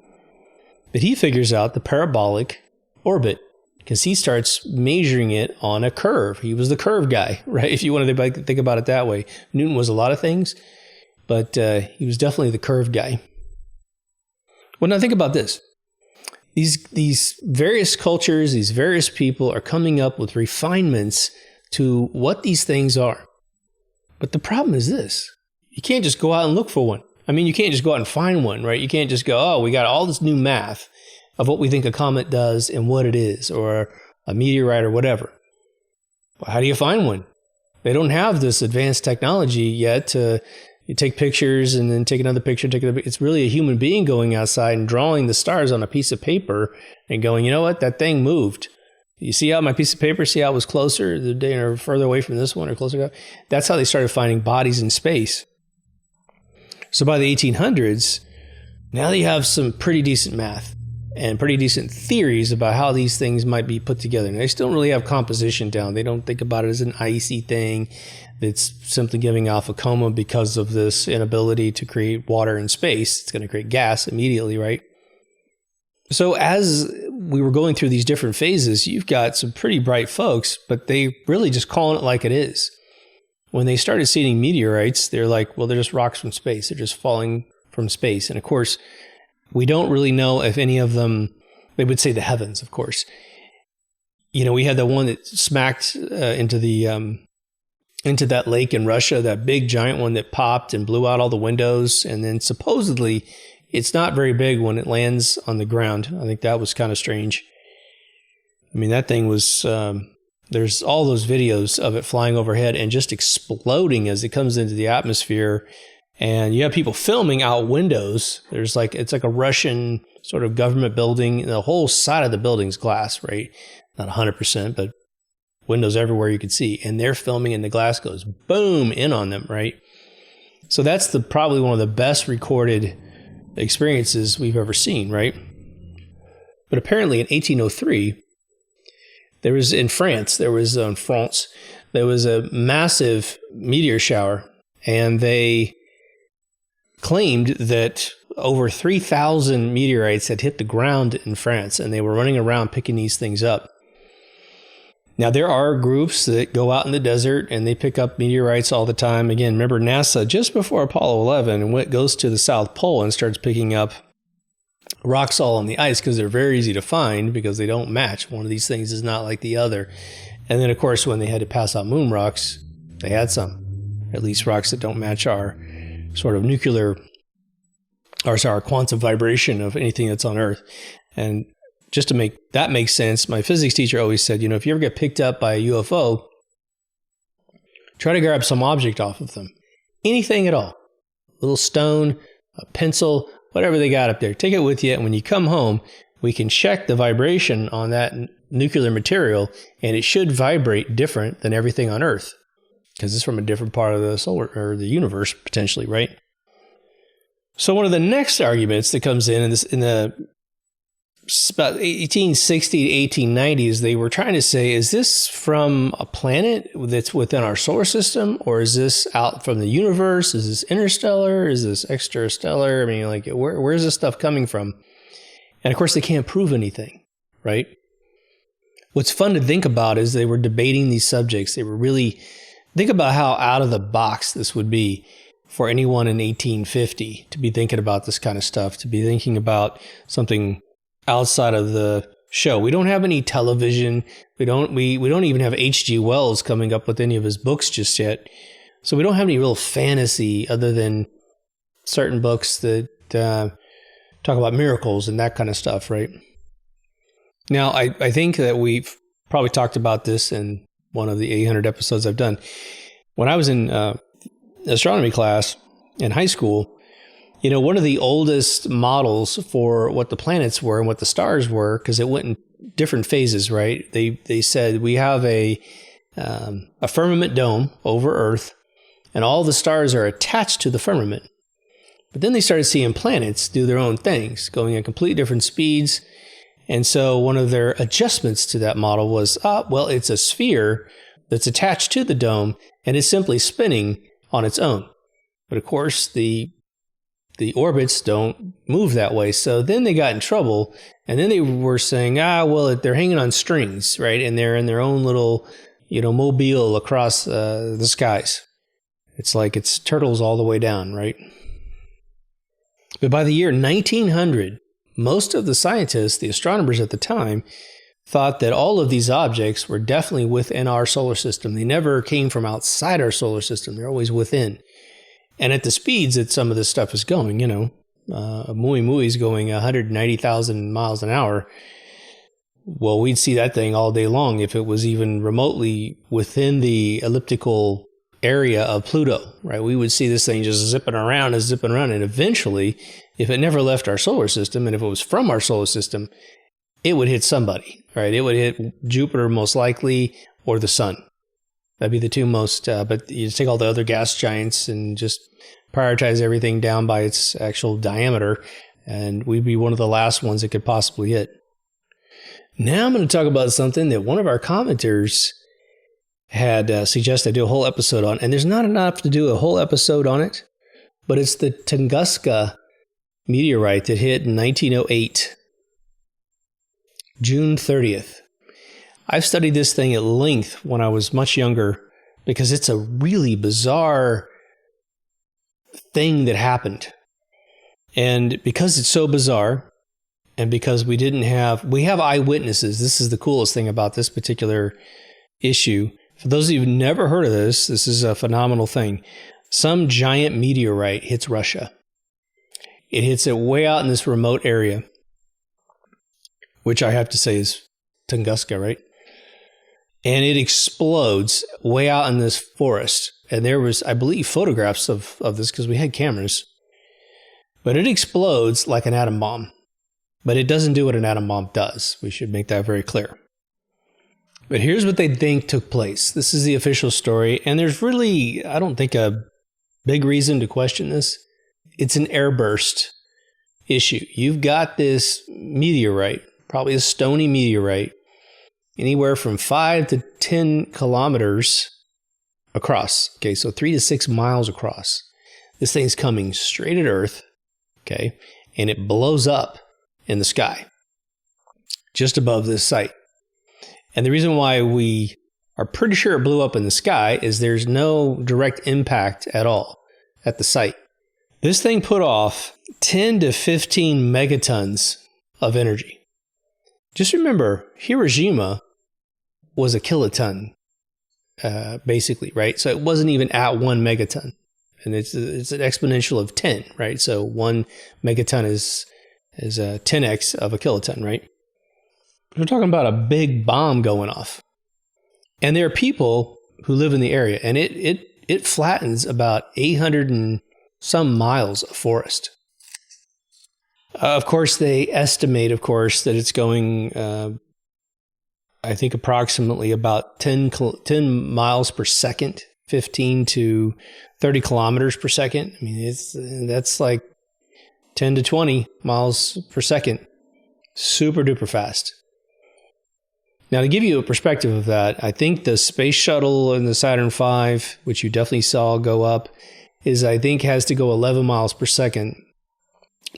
But he figures out the parabolic orbit because he starts measuring it on a curve. He was the curve guy, right? If you wanted to think about it that way. Newton was a lot of things, but he was definitely the curve guy. Well, now think about this. These various cultures, these various people are coming up with refinements to what these things are. But the problem is this. You can't just go out and look for one. I mean, you can't just go out and find one, right? You can't just go, oh, we got all this new math of what we think a comet does and what it is, or a meteorite or whatever. Well, how do you find one? They don't have this advanced technology yet to you take pictures and then take another picture. It's really a human being going outside and drawing the stars on a piece of paper and going, you know what, that thing moved. You see how my piece of paper, see how it was closer the day or further away from this one or closer? That's how they started finding bodies in space. So by the 1800s, now you have some pretty decent math and pretty decent theories about how these things might be put together. And they still don't really have composition down. They don't think about it as an icy thing that's simply giving off a coma because of this inability to create water in space. It's going to create gas immediately, right? So as we were going through these different phases, you've got some pretty bright folks, but they really just calling it like it is. When they started seeing meteorites, they're like, well, they're just rocks from space. They're just falling from space. And of course, we don't really know if any of them, they would say the heavens, of course. You know, we had the one that smacked into that lake in Russia, that big giant one that popped and blew out all the windows. And then supposedly it's not very big when it lands on the ground. I think that was kind of strange. I mean, that thing was, there's all those videos of it flying overhead and just exploding as it comes into the atmosphere. And you have people filming out windows. There's like, it's like a Russian sort of government building. The whole side of the building's glass, right? Not 100%, but windows everywhere you could see. And they're filming and the glass goes boom in on them, right? So that's probably one of the best recorded experiences we've ever seen, right? But apparently in 1803, there was in France, there was a massive meteor shower, and they claimed that over 3,000 meteorites had hit the ground in France, and they were running around picking these things up. Now, there are groups that go out in the desert and they pick up meteorites all the time. Again, remember NASA, just before Apollo 11, goes to the South Pole and starts picking up rocks all on the ice because they're very easy to find because they don't match. One of these things is not like the other. And then, of course, when they had to pass out moon rocks, they had some, at least rocks that don't match our sort of our quantum vibration of anything that's on Earth. And just to make that make sense, my physics teacher always said, you know, if you ever get picked up by a UFO, try to grab some object off of them. Anything at all. A little stone, a pencil, whatever they got up there. Take it with you, and when you come home, we can check the vibration on that nuclear material, and it should vibrate different than everything on Earth, because it's from a different part of the solar or the universe, potentially, right? So one of the next arguments that comes in the about 1860 to 1890s, they were trying to say, is this from a planet that's within our solar system, or is this out from the universe? Is this interstellar? Is this extrastellar? I mean, like, where's this stuff coming from? And of course, they can't prove anything, right? What's fun to think about is they were debating these subjects. They were really, think about how out of the box this would be for anyone in 1850 to be thinking about this kind of stuff, to be thinking about something outside of the show. We don't have any television. We don't even have H.G. Wells coming up with any of his books just yet. So we don't have any real fantasy other than certain books that talk about miracles and that kind of stuff, right? Now, I think that we've probably talked about this in one of the 800 episodes I've done. When I was in astronomy class in high school, you know, one of the oldest models for what the planets were and what the stars were, because it went in different phases, right? They said we have a firmament dome over Earth, and all the stars are attached to the firmament. But then they started seeing planets do their own things, going at completely different speeds. And so one of their adjustments to that model was, well, it's a sphere that's attached to the dome, and it's simply spinning on its own. But of course, the orbits don't move that way. So then they got in trouble, and then they were saying, well, they're hanging on strings, right? And they're in their own little, mobile across the skies. It's like it's turtles all the way down, right? But by the year 1900, most of the scientists, the astronomers at the time, thought that all of these objects were definitely within our solar system. They never came from outside our solar system. They're always within. And at the speeds that some of this stuff is going, a Muy is going 190,000 miles an hour. Well, we'd see that thing all day long if it was even remotely within the elliptical area of Pluto, right? We would see this thing just zipping around. And eventually, if it never left our solar system, and if it was from our solar system, it would hit somebody, right? It would hit Jupiter most likely, or the sun. That'd be the two most, but you take all the other gas giants and just prioritize everything down by its actual diameter, and we'd be one of the last ones it could possibly hit. Now I'm going to talk about something that one of our commenters had suggested I do a whole episode on, and there's not enough to do a whole episode on it, but it's the Tunguska meteorite that hit in 1908, June 30th. I've studied this thing at length when I was much younger because it's a really bizarre thing that happened. And because it's so bizarre, and because we have eyewitnesses, this is the coolest thing about this particular issue. For those of you who've never heard of this is a phenomenal thing. Some giant meteorite hits Russia. It hits it way out in this remote area, which I have to say is Tunguska, right? And it explodes way out in this forest. And there was, I believe, photographs of this because we had cameras. But it explodes like an atom bomb. But it doesn't do what an atom bomb does. We should make that very clear. But here's what they think took place. This is the official story. And there's really, I don't think, a big reason to question this. It's an airburst issue. You've got this meteorite, probably a stony meteorite, anywhere from 5 to 10 kilometers across. Okay, so 3 to 6 miles across. This thing's coming straight at Earth, okay, and it blows up in the sky just above this site. And the reason why we are pretty sure it blew up in the sky is there's no direct impact at all at the site. This thing put off 10 to 15 megatons of energy. Just remember, Hiroshima was a kiloton, basically, right? So it wasn't even at 1 megaton. And it's an exponential of 10, right? So 1 megaton is 10x of a kiloton, right? We're talking about a big bomb going off. And there are people who live in the area, and it flattens about 800 and some miles of forest. Of course, they estimate, that it's going, I think, approximately about 10 miles per second, 15 to 30 kilometers per second. I mean, that's like 10 to 20 miles per second. Super duper fast. Now, to give you a perspective of that, I think the space shuttle in the Saturn V, which you definitely saw go up, has to go 11 miles per second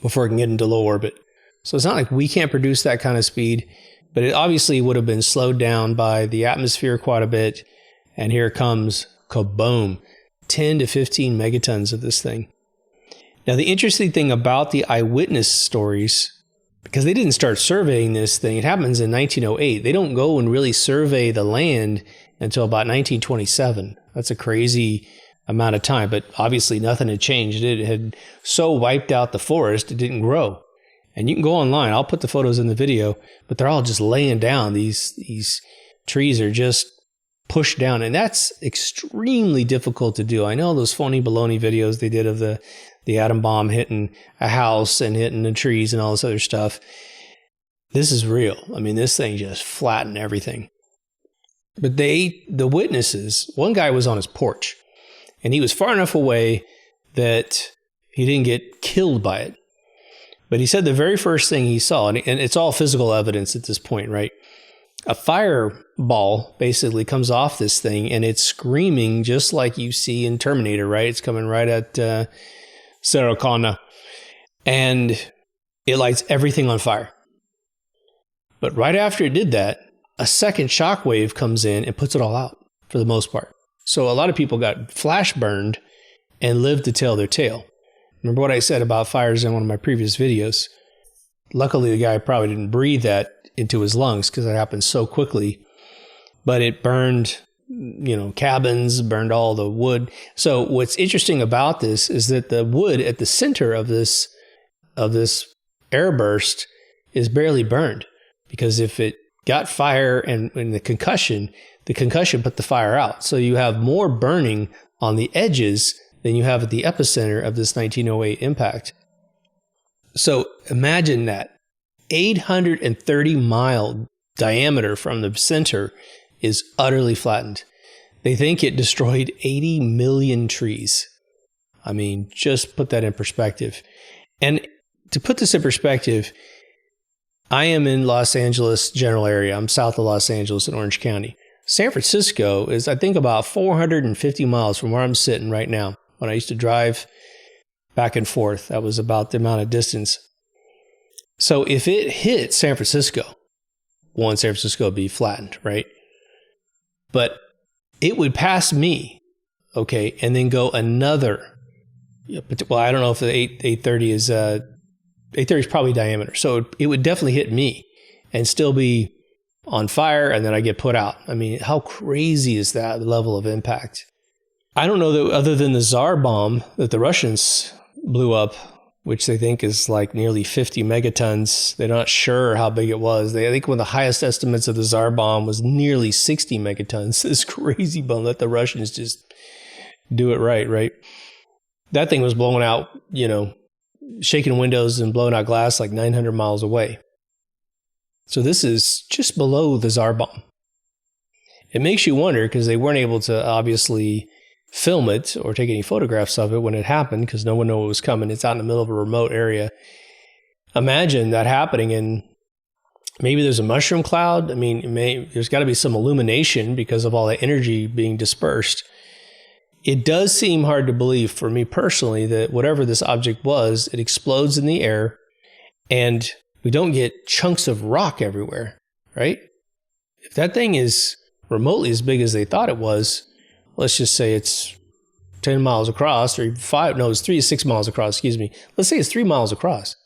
before it can get into low orbit. So it's not like we can't produce that kind of speed, but it obviously would have been slowed down by the atmosphere quite a bit. And here it comes, kaboom, 10 to 15 megatons of this thing. Now, the interesting thing about the eyewitness stories, because they didn't start surveying this thing, it happens in 1908. They don't go and really survey the land until about 1927. That's a crazy amount of time, but obviously nothing had changed. It had so wiped out the forest, it didn't grow. And you can go online. I'll put the photos in the video, but they're all just laying down. These trees are just pushed down, and that's extremely difficult to do. I know those phony baloney videos they did of the atom bomb hitting a house and hitting the trees and all this other stuff. This is real. I mean, this thing just flattened everything. But the witnesses, one guy was on his porch, and he was far enough away that he didn't get killed by it. But he said the very first thing he saw, and it's all physical evidence at this point, right? A fireball basically comes off this thing, and it's screaming just like you see in Terminator, right? It's coming right at Sarah Connor, and it lights everything on fire. But right after it did that, a second shockwave comes in and puts it all out for the most part. So a lot of people got flash burned and lived to tell their tale. Remember what I said about fires in one of my previous videos? Luckily, the guy probably didn't breathe that into his lungs because it happened so quickly. But it burned, cabins, burned all the wood. So what's interesting about this is that the wood at the center of this airburst is barely burned, because if it got fire and the concussion put the fire out. So you have more burning on the edges than you have at the epicenter of this 1908 impact. So imagine that 830-mile diameter from the center is utterly flattened. They think it destroyed 80 million trees. I mean, just put that in perspective. And to put this in perspective, I am in Los Angeles general area. I'm south of Los Angeles in Orange County. San Francisco is, I think, about 450 miles from where I'm sitting right now. When I used to drive back and forth, that was about the amount of distance. So if it hit San Francisco, San Francisco would be flattened, right? But it would pass me, okay, and then go another. Well, I don't know if the 830 is 830 is probably diameter, so it would definitely hit me and still be on fire, and then I get put out. I mean, how crazy is that level of impact? I don't know that other than the Tsar bomb that the Russians blew up, which they think is like nearly 50 megatons. They're not sure how big it was. I think one of the highest estimates of the Tsar bomb was nearly 60 megatons. This crazy bomb. Let the Russians just do it right? That thing was blowing out, shaking windows and blowing out glass like 900 miles away. So this is just below the Tsar bomb. It makes you wonder, because they weren't able to obviously film it or take any photographs of it when it happened, because no one knew what was coming. It's out in the middle of a remote area. Imagine that happening, and maybe there's a mushroom cloud. I mean, there's got to be some illumination because of all the energy being dispersed. It does seem hard to believe for me personally that whatever this object was, it explodes in the air, and we don't get chunks of rock everywhere, right? If that thing is remotely as big as they thought it was, let's just say it's 10 miles across, or 5, no, it's 3 to 6 miles across, excuse me. Let's say it's 3 miles across.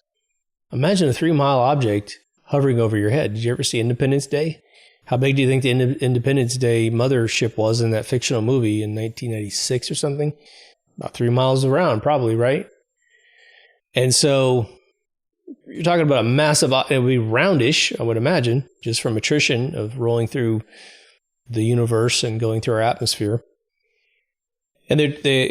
Imagine a 3-mile object hovering over your head. Did you ever see Independence Day? How big do you think the Independence Day mothership was in that fictional movie in 1996 or something? About 3 miles around, probably, right? And so you're talking about a massive, it would be roundish, I would imagine, just from attrition of rolling through the universe and going through our atmosphere. And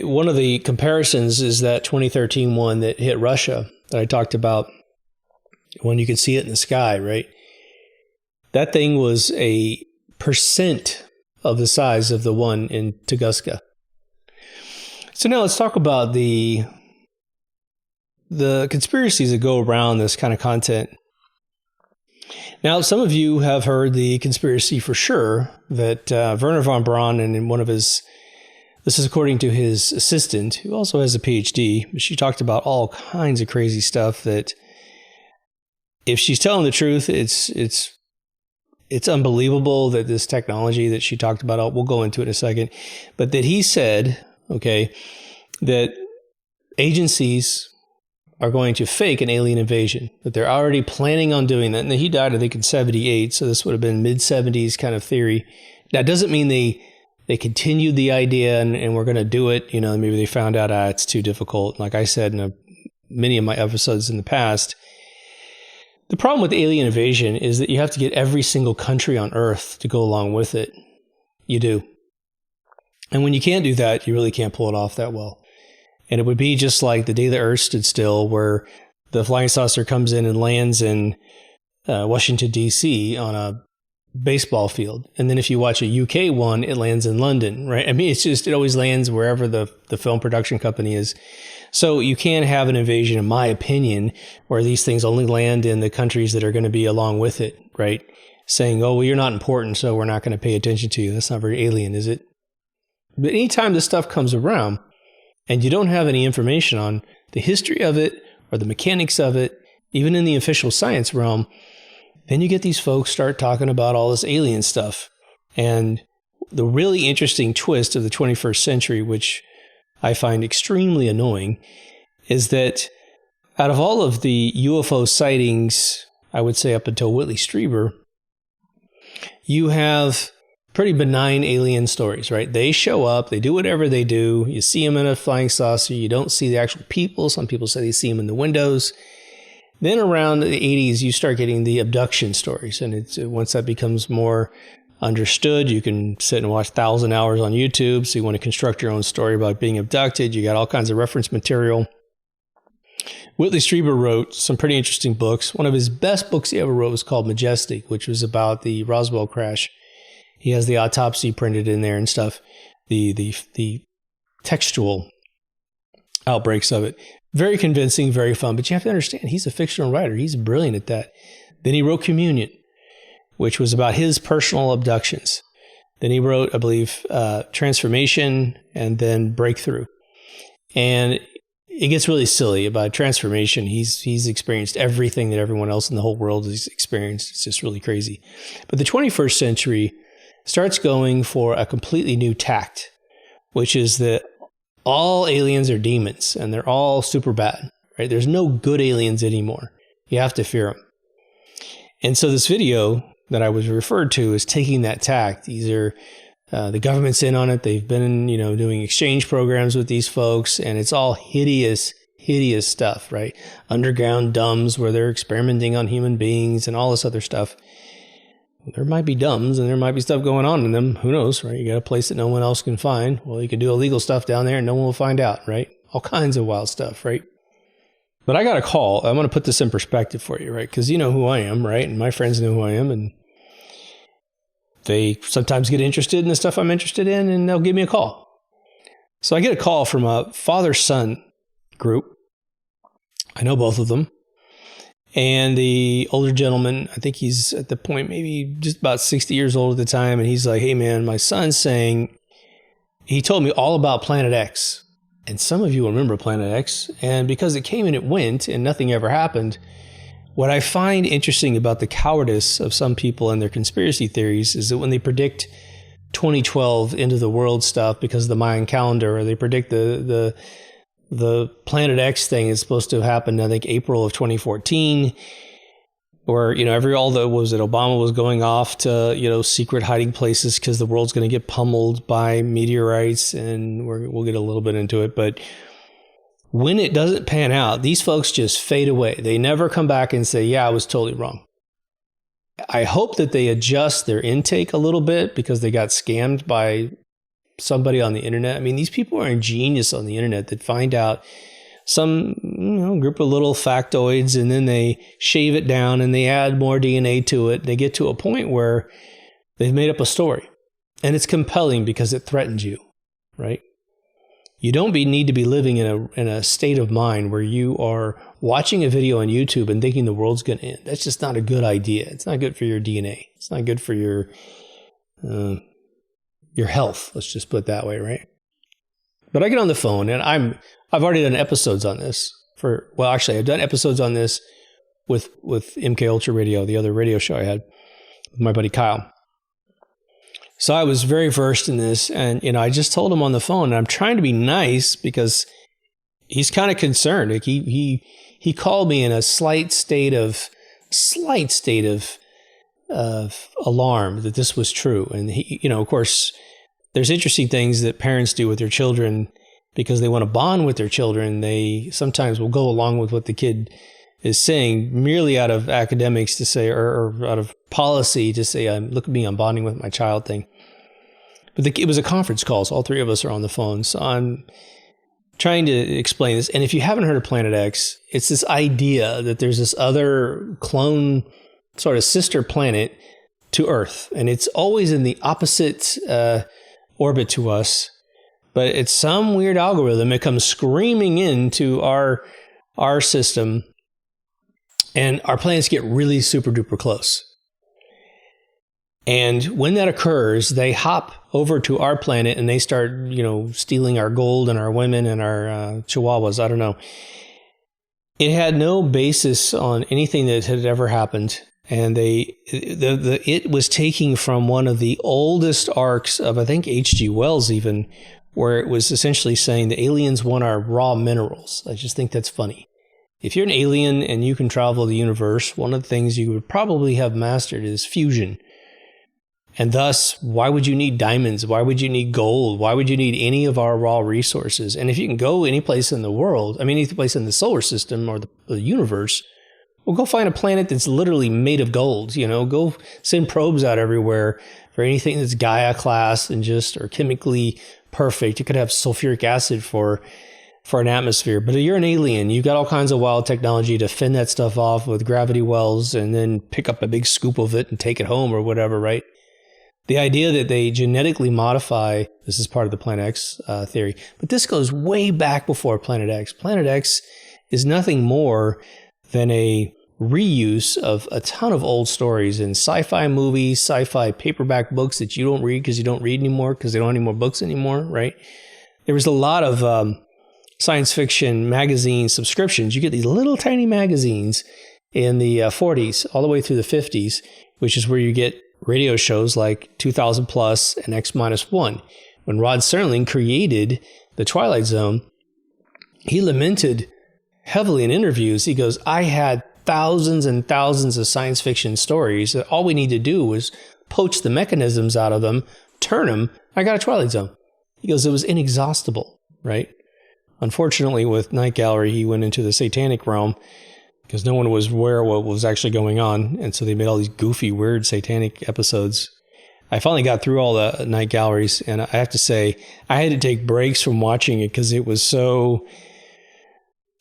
one of the comparisons is that 2013 one that hit Russia that I talked about, when you could see it in the sky, right? That thing was a % of the size of the one in Tunguska. So now let's talk about the conspiracies that go around this kind of content. Now, some of you have heard the conspiracy for sure that Wernher von Braun, and in one of his, this is according to his assistant, who also has a PhD, but she talked about all kinds of crazy stuff that, if she's telling the truth, it's unbelievable that this technology that she talked about, we'll go into it in a second, but that he said, okay, that agencies are going to fake an alien invasion, that they're already planning on doing that. And he died, I think, in 78, so this would have been mid-70s kind of theory. That doesn't mean they continued the idea and we're going to do it. Maybe they found out it's too difficult. Like I said in many of my episodes in the past, the problem with alien invasion is that you have to get every single country on Earth to go along with it. You do. And when you can't do that, you really can't pull it off that well. And it would be just like the day the Earth stood still, where the flying saucer comes in and lands in Washington, D.C. on a baseball field. And then if you watch a UK one, it lands in London, right? I mean, it always lands wherever the film production company is. So you can't have an invasion, in my opinion, where these things only land in the countries that are going to be along with it, right? Saying, oh, well, you're not important, so we're not going to pay attention to you. That's not very alien, is it? But anytime this stuff comes around, and you don't have any information on the history of it or the mechanics of it, even in the official science realm, then you get these folks start talking about all this alien stuff. And the really interesting twist of the 21st century, which I find extremely annoying, is that out of all of the UFO sightings I would say up until Whitley Strieber, you have pretty benign alien stories, right? They show up, they do whatever they do. You see them in a flying saucer. You don't see the actual people. Some people say they see them in the windows. Then around the 80s, you start getting the abduction stories. And once that becomes more understood, you can sit and watch 1,000 hours on YouTube. So you want to construct your own story about being abducted. You got all kinds of reference material. Whitley Strieber wrote some pretty interesting books. One of his best books he ever wrote was called Majestic, which was about the Roswell crash. He has the autopsy printed in there and stuff, the textual outbreaks of it. Very convincing, very fun. But you have to understand, he's a fictional writer. He's brilliant at that. Then he wrote Communion, which was about his personal abductions. Then he wrote, I believe, Transformation and then Breakthrough. And it gets really silly about Transformation. He's experienced everything that everyone else in the whole world has experienced. It's just really crazy. But the 21st century starts going for a completely new tact, which is that all aliens are demons and they're all super bad, right? There's no good aliens anymore. You have to fear them. And so this video that I was referred to is taking that tact. These are the government's in on it. They've been, doing exchange programs with these folks, and it's all hideous stuff, right? Underground dumbs where they're experimenting on human beings and all this other stuff. There might be dumbs and there might be stuff going on in them. Who knows, right? You got a place that no one else can find. Well, you can do illegal stuff down there and no one will find out, right? All kinds of wild stuff, right? But I got a call. I want to put this in perspective for you, right? Because you know who I am, right? And my friends know who I am. And they sometimes get interested in the stuff I'm interested in and they'll give me a call. So I get a call from a father-son group. I know both of them. And the older gentleman, I think he's at the point maybe just about 60 years old at the time. And he's like, hey, man, my son's saying, he told me all about Planet X. And some of you remember Planet X. And because it came and it went and nothing ever happened, what I find interesting about the cowardice of some people and their conspiracy theories is that when they predict 2012 end of the world stuff because of the Mayan calendar, or they predict the Planet X thing is supposed to happen, I think, April of 2014, or, Obama was going off to, secret hiding places because the world's going to get pummeled by meteorites, and we'll get a little bit into it. But when it doesn't pan out, these folks just fade away. They never come back and say, yeah, I was totally wrong. I hope that they adjust their intake a little bit because they got scammed by somebody on the internet. I mean, these people are ingenious on the internet that find out some group of little factoids, and then they shave it down and they add more DNA to it. They get to a point where they've made up a story, and it's compelling because it threatens you, right? You don't need to be living in a state of mind where you are watching a video on YouTube and thinking the world's going to end. That's just not a good idea. It's not good for your DNA. It's not good for your health. Let's just put it that way, right? But I get on the phone, and I've already done episodes on this. I've done episodes on this with MK Ultra Radio, the other radio show I had with my buddy Kyle. So I was very versed in this, and I just told him on the phone, and I'm trying to be nice because he's kind of concerned. Like he called me in a slight state of alarm that this was true. And he, of course, there's interesting things that parents do with their children because they want to bond with their children. They sometimes will go along with what the kid is saying merely out of academics to say, or out of policy to say, look at me, I'm bonding with my child thing. But it was a conference call, so all three of us are on the phone. So I'm trying to explain this. And if you haven't heard of Planet X, it's this idea that there's this other clone, sort of sister planet to Earth. And it's always in the opposite orbit to us. But it's some weird algorithm that comes screaming into our system, and our planets get really super duper close. And when that occurs, they hop over to our planet and they start, stealing our gold and our women and our chihuahuas. I don't know. It had no basis on anything that had ever happened. And it was taking from one of the oldest arcs of, I think, H.G. Wells even, where it was essentially saying the aliens want our raw minerals. I just think that's funny. if you're an alien and you can travel the universe, one of the things you would probably have mastered is fusion. And thus, why would you need diamonds? Why would you need gold? Why would you need any of our raw resources? And if you can go any place in the world, any place in the solar system or the universe, well, go find a planet that's literally made of gold. Go send probes out everywhere for anything that's Gaia class and or chemically perfect. You could have sulfuric acid for an atmosphere. But if you're an alien, you've got all kinds of wild technology to fend that stuff off with gravity wells and then pick up a big scoop of it and take it home or whatever, right? The idea that they genetically modify, this is part of the Planet X theory, but this goes way back before Planet X. Planet X is nothing more than a reuse of a ton of old stories in sci-fi movies, sci-fi paperback books that you don't read because you don't read anymore because they don't have any more books anymore, right? There was a lot of science fiction magazine subscriptions. You get these little tiny magazines in the 40s all the way through the 50s, which is where you get radio shows like 2000 Plus and X-1. When Rod Serling created the Twilight Zone, he lamented heavily in interviews. He goes, I had thousands and thousands of science fiction stories that all we need to do was poach the mechanisms out of them, turn them. I got a Twilight Zone. He goes, it was inexhaustible, right? Unfortunately, with Night Gallery, he went into the satanic realm because no one was aware of what was actually going on. And so they made all these goofy, weird satanic episodes. I finally got through all the Night Galleries, and I have to say, I had to take breaks from watching it because it was so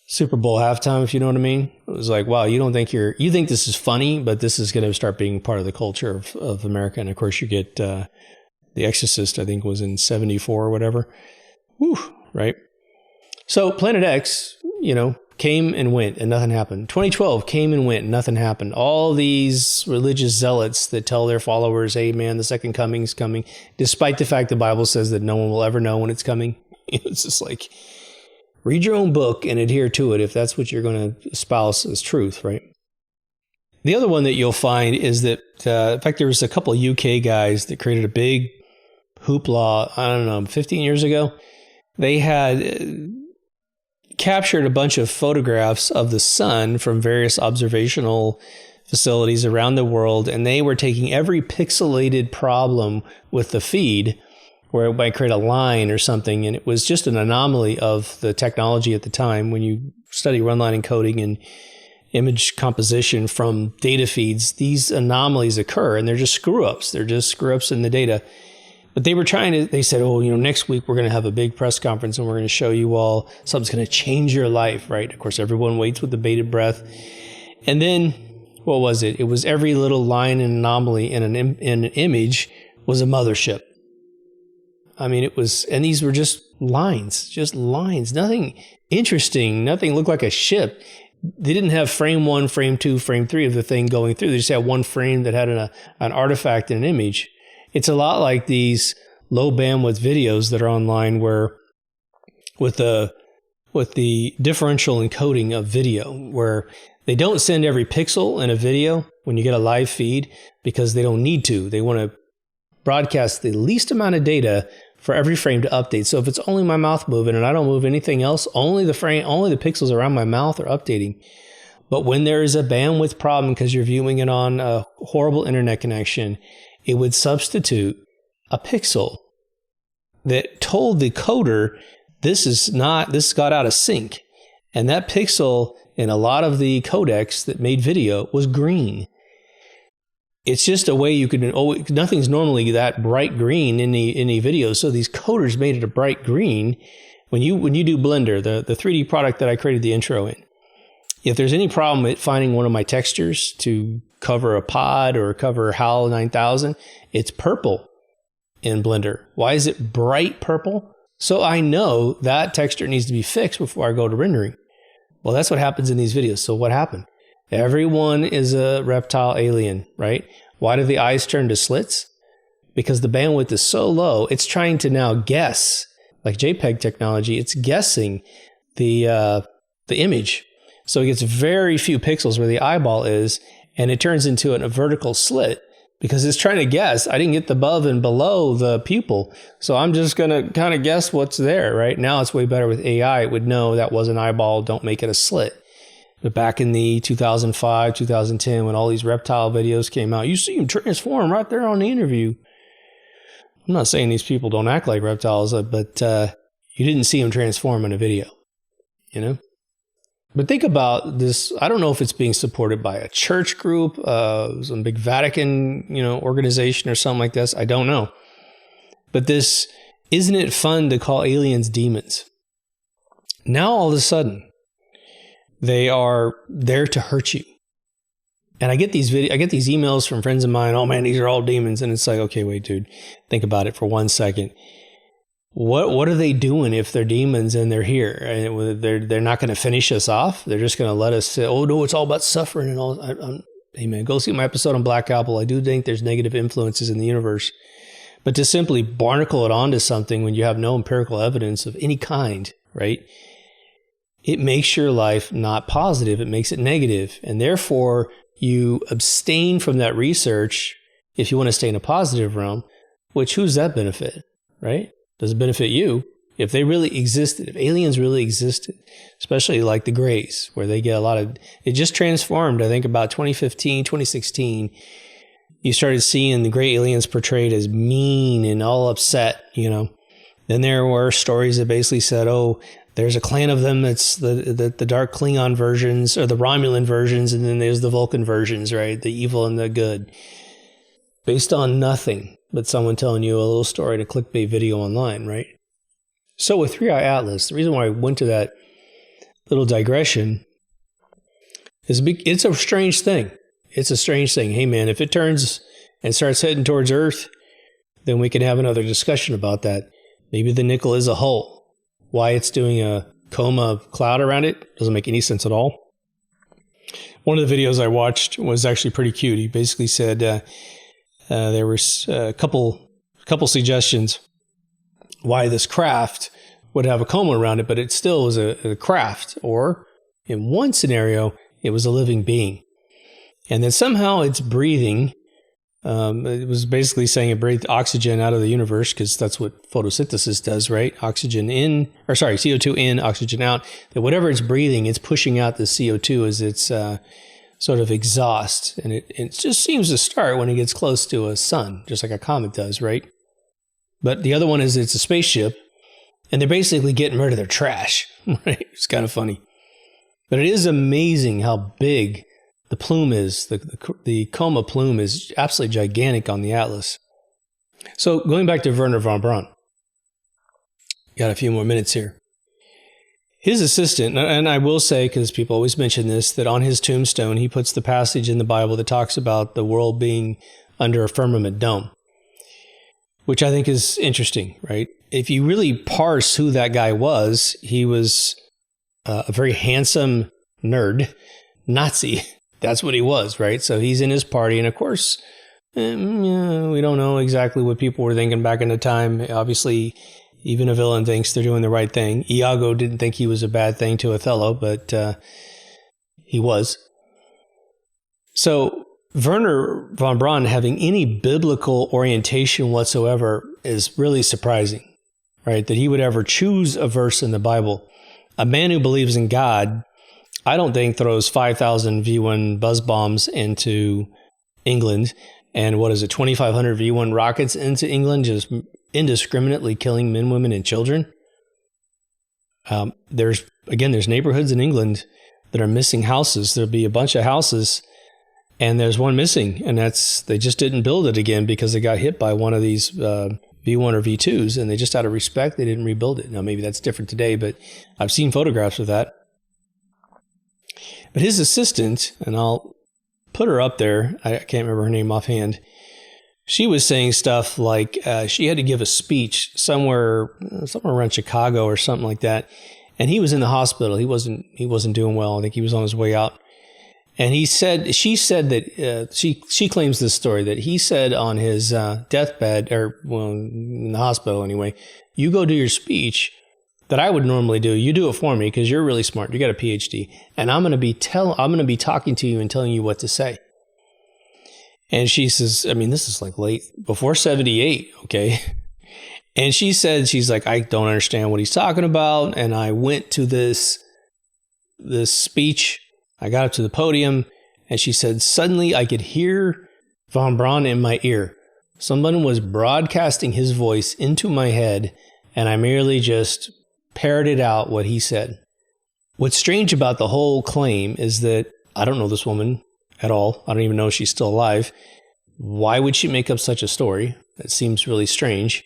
Super Bowl halftime, if you know what I mean. It was like, wow, you think this is funny, but this is going to start being part of the culture of America. And of course, you get The Exorcist, I think was in 74 or whatever. Whew, right? So Planet X, came and went and nothing happened. 2012 came and went and nothing happened. All these religious zealots that tell their followers, hey man, the second coming is coming, despite the fact the Bible says that no one will ever know when it's coming. It's just like, read your own book and adhere to it if that's what you're going to espouse as truth, right? The other one that you'll find is that, in fact, there was a couple of UK guys that created a big hoopla, 15 years ago. They had captured a bunch of photographs of the sun from various observational facilities around the world, and they were taking every pixelated problem with the feed where it might create a line or something, and it was just an anomaly of the technology at the time. When you study run-line encoding and image composition from data feeds, these anomalies occur, and they're just screw-ups. They're just screw-ups in the data. But they said, next week we're going to have a big press conference and we're going to show you all something's going to change your life, right? Of course, everyone waits with the bated breath. And then, what was it? It was every little line and anomaly in an image was a mothership. And these were just lines, nothing interesting, nothing looked like a ship. They didn't have frame 1, frame 2, frame 3 of the thing going through. They just had one frame that had an artifact in an image. It's a lot like these low bandwidth videos that are online where with the differential encoding of video, where they don't send every pixel in a video when you get a live feed because they don't need to. They want to broadcast the least amount of data for every frame to update. So if it's only my mouth moving and I don't move anything else, only the pixels around my mouth are updating. But when there is a bandwidth problem because you're viewing it on a horrible internet connection, it would substitute a pixel that told the coder this got out of sync. And that pixel in a lot of the codecs that made video was green. It's just a way nothing's normally that bright green in the video. So these coders made it a bright green. When you do Blender, the 3D product that I created the intro in, if there's any problem with finding one of my textures to cover a pod or cover HAL 9000, it's purple in Blender. Why is it bright purple? So I know that texture needs to be fixed before I go to rendering. Well, that's what happens in these videos. So what happened? Everyone is a reptile alien, right? Why do the eyes turn to slits? Because the bandwidth is so low, it's trying to now guess, like JPEG technology, it's guessing the image. So it gets very few pixels where the eyeball is, and it turns into a vertical slit because it's trying to guess. I didn't get the above and below the pupil, so I'm just going to kind of guess what's there, right? Now it's way better with AI. It would know that was an eyeball, don't make it a slit. But back in the 2005, 2010, when all these reptile videos came out, you see them transform right there on the interview. I'm not saying these people don't act like reptiles, but you didn't see them transform in a video, you know? But think about this. I don't know if it's being supported by a church group, some big Vatican, organization or something like this. I don't know. But this, isn't it fun to call aliens demons? Now all of a sudden, they are there to hurt you. And I get these emails from friends of mine. Oh man, these are all demons. And it's like, okay, wait, dude, think about it for 1 second. What are they doing if they're demons and they're here? And they're not going to finish us off. They're just going to let us say, oh no, it's all about suffering and all. Hey man, go see my episode on Black Apple. I do think there's negative influences in the universe. But to simply barnacle it onto something when you have no empirical evidence of any kind, right? It makes your life not positive. It makes it negative. And therefore, you abstain from that research if you want to stay in a positive realm, which who's that benefit, right? Does it benefit you? If they really existed, if aliens really existed, especially like the Greys, where they get a lot of, it just transformed, I think about 2015, 2016, you started seeing the gray aliens portrayed as mean and all upset, Then there were stories that basically said, oh, there's a clan of them that's the dark Klingon versions or the Romulan versions, and then there's the Vulcan versions, right? The evil and the good. Based on nothing but someone telling you a little story in a clickbait video online, right? So with 3i Atlas, the reason why I went to that little digression is it's a strange thing. It's a strange thing. Hey man, if it turns and starts heading towards Earth, then we can have another discussion about that. Maybe the nickel is a hull. Why it's doing a coma cloud around it doesn't make any sense at all. One of the videos I watched was actually pretty cute. He basically said there was a couple suggestions why this craft would have a coma around it, but it still was a craft. Or in one scenario, it was a living being. And then somehow it's breathing. It was basically saying it breathed oxygen out of the universe because that's what photosynthesis does, right? CO2 in, oxygen out. That whatever it's breathing, it's pushing out the CO2 as its sort of exhaust. And it just seems to start when it gets close to a sun, just like a comet does, right? But the other one is it's a spaceship, and they're basically getting rid of their trash, right? It's kind of funny. But it is amazing how big the plume is. The coma plume is absolutely gigantic on the Atlas. So going back to Wernher von Braun. Got a few more minutes here. His assistant, and I will say, because people always mention this, that on his tombstone, he puts the passage in the Bible that talks about the world being under a firmament dome, which I think is interesting, right? If you really parse who that guy was, he was a very handsome nerd, Nazi. That's what he was, right? So he's in his party. And of course, we don't know exactly what people were thinking back in the time. Obviously, even a villain thinks they're doing the right thing. Iago didn't think he was a bad thing to Othello, but he was. So Wernher von Braun having any biblical orientation whatsoever is really surprising, right? That he would ever choose a verse in the Bible. A man who believes in God, I don't think throws 5,000 V1 buzz bombs into England and 2,500 V1 rockets into England, just indiscriminately killing men, women, and children. There's neighborhoods in England that are missing houses. There'll be a bunch of houses, and there's one missing, and they just didn't build it again because they got hit by one of these V1 or V2s, and they just out of respect, they didn't rebuild it. Now, maybe that's different today, but I've seen photographs of that. But his assistant, and I'll put her up there, I can't remember her name offhand, she was saying stuff like she had to give a speech somewhere around Chicago or something like that, and he was in the hospital. He wasn't doing well. I think he was on his way out. And she said that she claims this story that he said on his deathbed, in the hospital anyway, you go do your speech that I would normally do. You do it for me because you're really smart. You got a PhD, and I'm going to be talking to you and telling you what to say. And she says, this is like late before 78, okay? And she said, she's like, I don't understand what he's talking about. And I went to this speech. I got up to the podium, and she said, suddenly I could hear von Braun in my ear. Someone was broadcasting his voice into my head, and I merely just parroted out what he said. What's strange about the whole claim is that I don't know this woman at all. I don't even know if she's still alive. Why would she make up such a story? That seems really strange.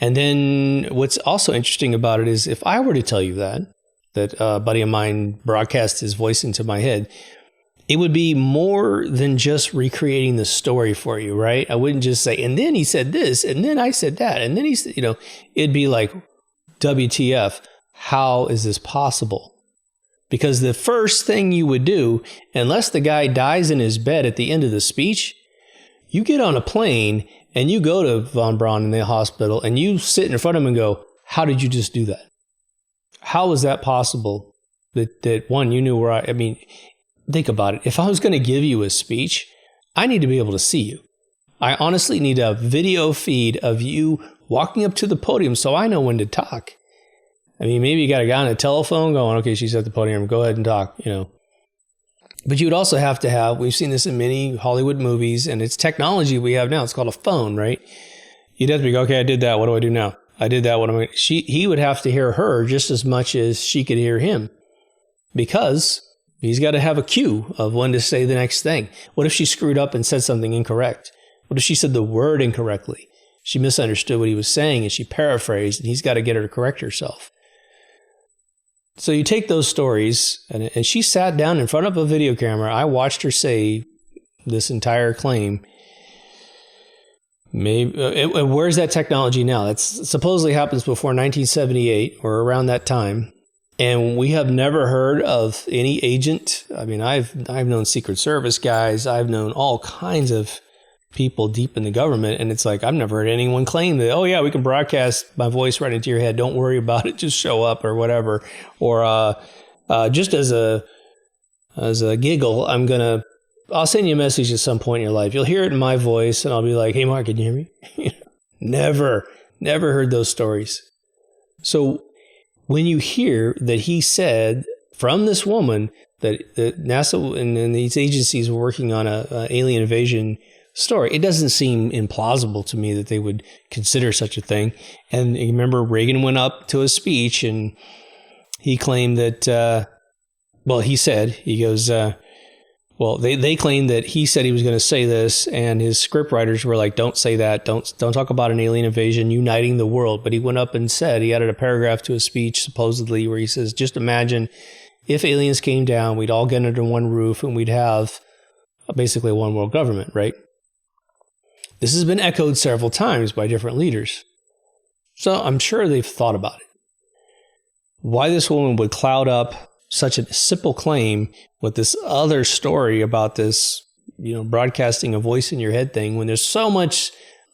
And then what's also interesting about it is if I were to tell you that a buddy of mine broadcast his voice into my head, it would be more than just recreating the story for you, right? I wouldn't just say, and then he said this, and then I said that, and then he said, it'd be like, WTF, how is this possible? Because the first thing you would do, unless the guy dies in his bed at the end of the speech, you get on a plane and you go to von Braun in the hospital and you sit in front of him and go, how did you just do that? How is that possible? That one, you knew where I mean, think about it. If I was going to give you a speech, I need to be able to see you. I honestly need a video feed of you walking up to the podium so I know when to talk. I mean, maybe you got a guy on a telephone going, okay, she's at the podium, go ahead and talk, But you would also have to have, we've seen this in many Hollywood movies, and it's technology we have now. It's called a phone, right? You'd have to be, okay, I did that. What do I do now? I did that. What am I? He would have to hear her just as much as she could hear him, because he's got to have a cue of when to say the next thing. What if she screwed up and said something incorrect? What if she said the word incorrectly? She misunderstood what he was saying and she paraphrased, and he's got to get her to correct herself. So you take those stories, and she sat down in front of a video camera. I watched her say this entire claim. Where's that technology now? That supposedly happens before 1978 or around that time. And we have never heard of any agent. I mean, I've known Secret Service guys. I've known all kinds of people deep in the government. And it's like, I've never heard anyone claim that, oh yeah, we can broadcast my voice right into your head. Don't worry about it. Just show up or whatever. Or just as a giggle, I'll send you a message at some point in your life. You'll hear it in my voice and I'll be like, hey, Mark, can you hear me? Never heard those stories. So when you hear that he said from this woman that NASA and these agencies were working on a alien invasion story, it doesn't seem implausible to me that they would consider such a thing. And you remember Reagan went up to a speech and he claimed that, they claimed that he said he was going to say this, and his scriptwriters were like, don't say that. Don't talk about an alien invasion uniting the world. But he went up and said, he added a paragraph to his speech, supposedly, where he says, just imagine if aliens came down, we'd all get under one roof and we'd have basically a one world government, right? This has been echoed several times by different leaders. So I'm sure they've thought about it. Why this woman would cloud up such a simple claim with this other story about this, broadcasting a voice in your head thing, when there's so much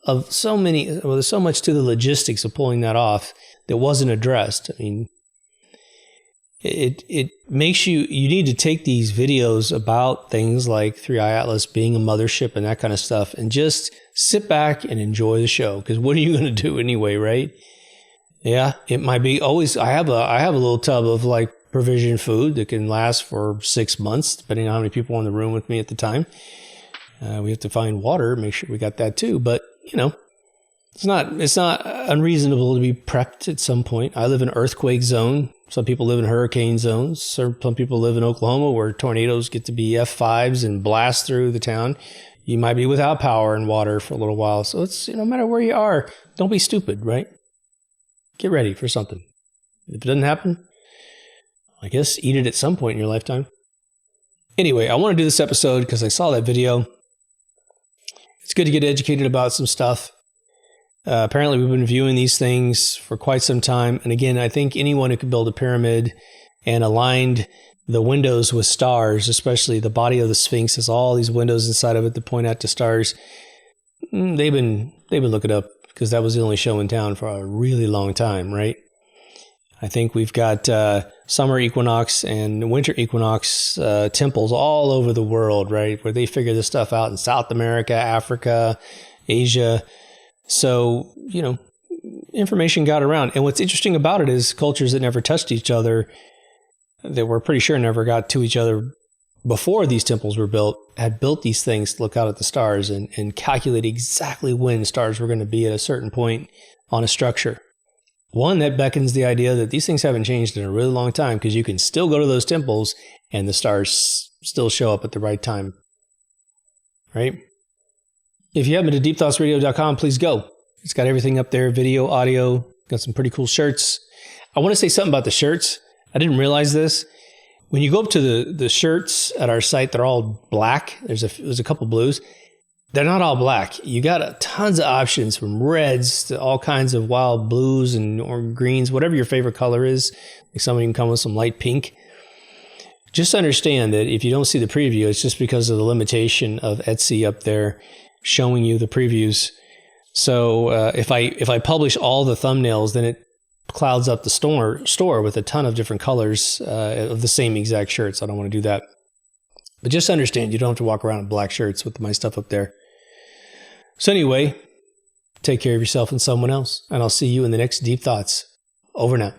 to the logistics of pulling that off that wasn't addressed. I mean, it makes you need to take these videos about things like 3i Atlas being a mothership and that kind of stuff and just sit back and enjoy the show. Because what are you going to do anyway, right? Yeah, it might be always, I have a little tub of like provision food that can last for 6 months, depending on how many people are in the room with me at the time. We have to find water, make sure we got that too. But, it's not unreasonable to be prepped at some point. I live in an earthquake zone. Some people live in hurricane zones. Some people live in Oklahoma where tornadoes get to be F5s and blast through the town. You might be without power and water for a little while. So it's, no matter where you are, don't be stupid, right? Get ready for something. If it doesn't happen, I guess eat it at some point in your lifetime. Anyway, I want to do this episode because I saw that video. It's good to get educated about some stuff. Apparently, we've been viewing these things for quite some time. And again, I think anyone who could build a pyramid and aligned the windows with stars, especially the body of the Sphinx has all these windows inside of it that point out to stars. They've been looking up because that was the only show in town for a really long time, right? I think we've got summer equinox and winter equinox temples all over the world, right? Where they figure this stuff out in South America, Africa, Asia. So, information got around. And what's interesting about it is cultures that never touched each other, that we're pretty sure never got to each other before these temples were built, had built these things to look out at the stars and calculate exactly when stars were going to be at a certain point on a structure. One, that beckons the idea that these things haven't changed in a really long time, because you can still go to those temples and the stars still show up at the right time. Right? If you haven't been to deepthoughtsradio.com, please go. It's got everything up there, video, audio, got some pretty cool shirts. I want to say something about the shirts. I didn't realize this. When you go up to the shirts at our site, they're all black. There's a couple blues. They're not all black. You got tons of options, from reds to all kinds of wild blues or greens, whatever your favorite color is. Like some even come with some light pink. Just understand that if you don't see the preview, it's just because of the limitation of Etsy up there showing you the previews. So if I publish all the thumbnails, then it clouds up the store with a ton of different colors of the same exact shirts. I don't want to do that. But just understand, you don't have to walk around in black shirts with my stuff up there. So anyway, take care of yourself and someone else, and I'll see you in the next Deep Thoughts. Over now.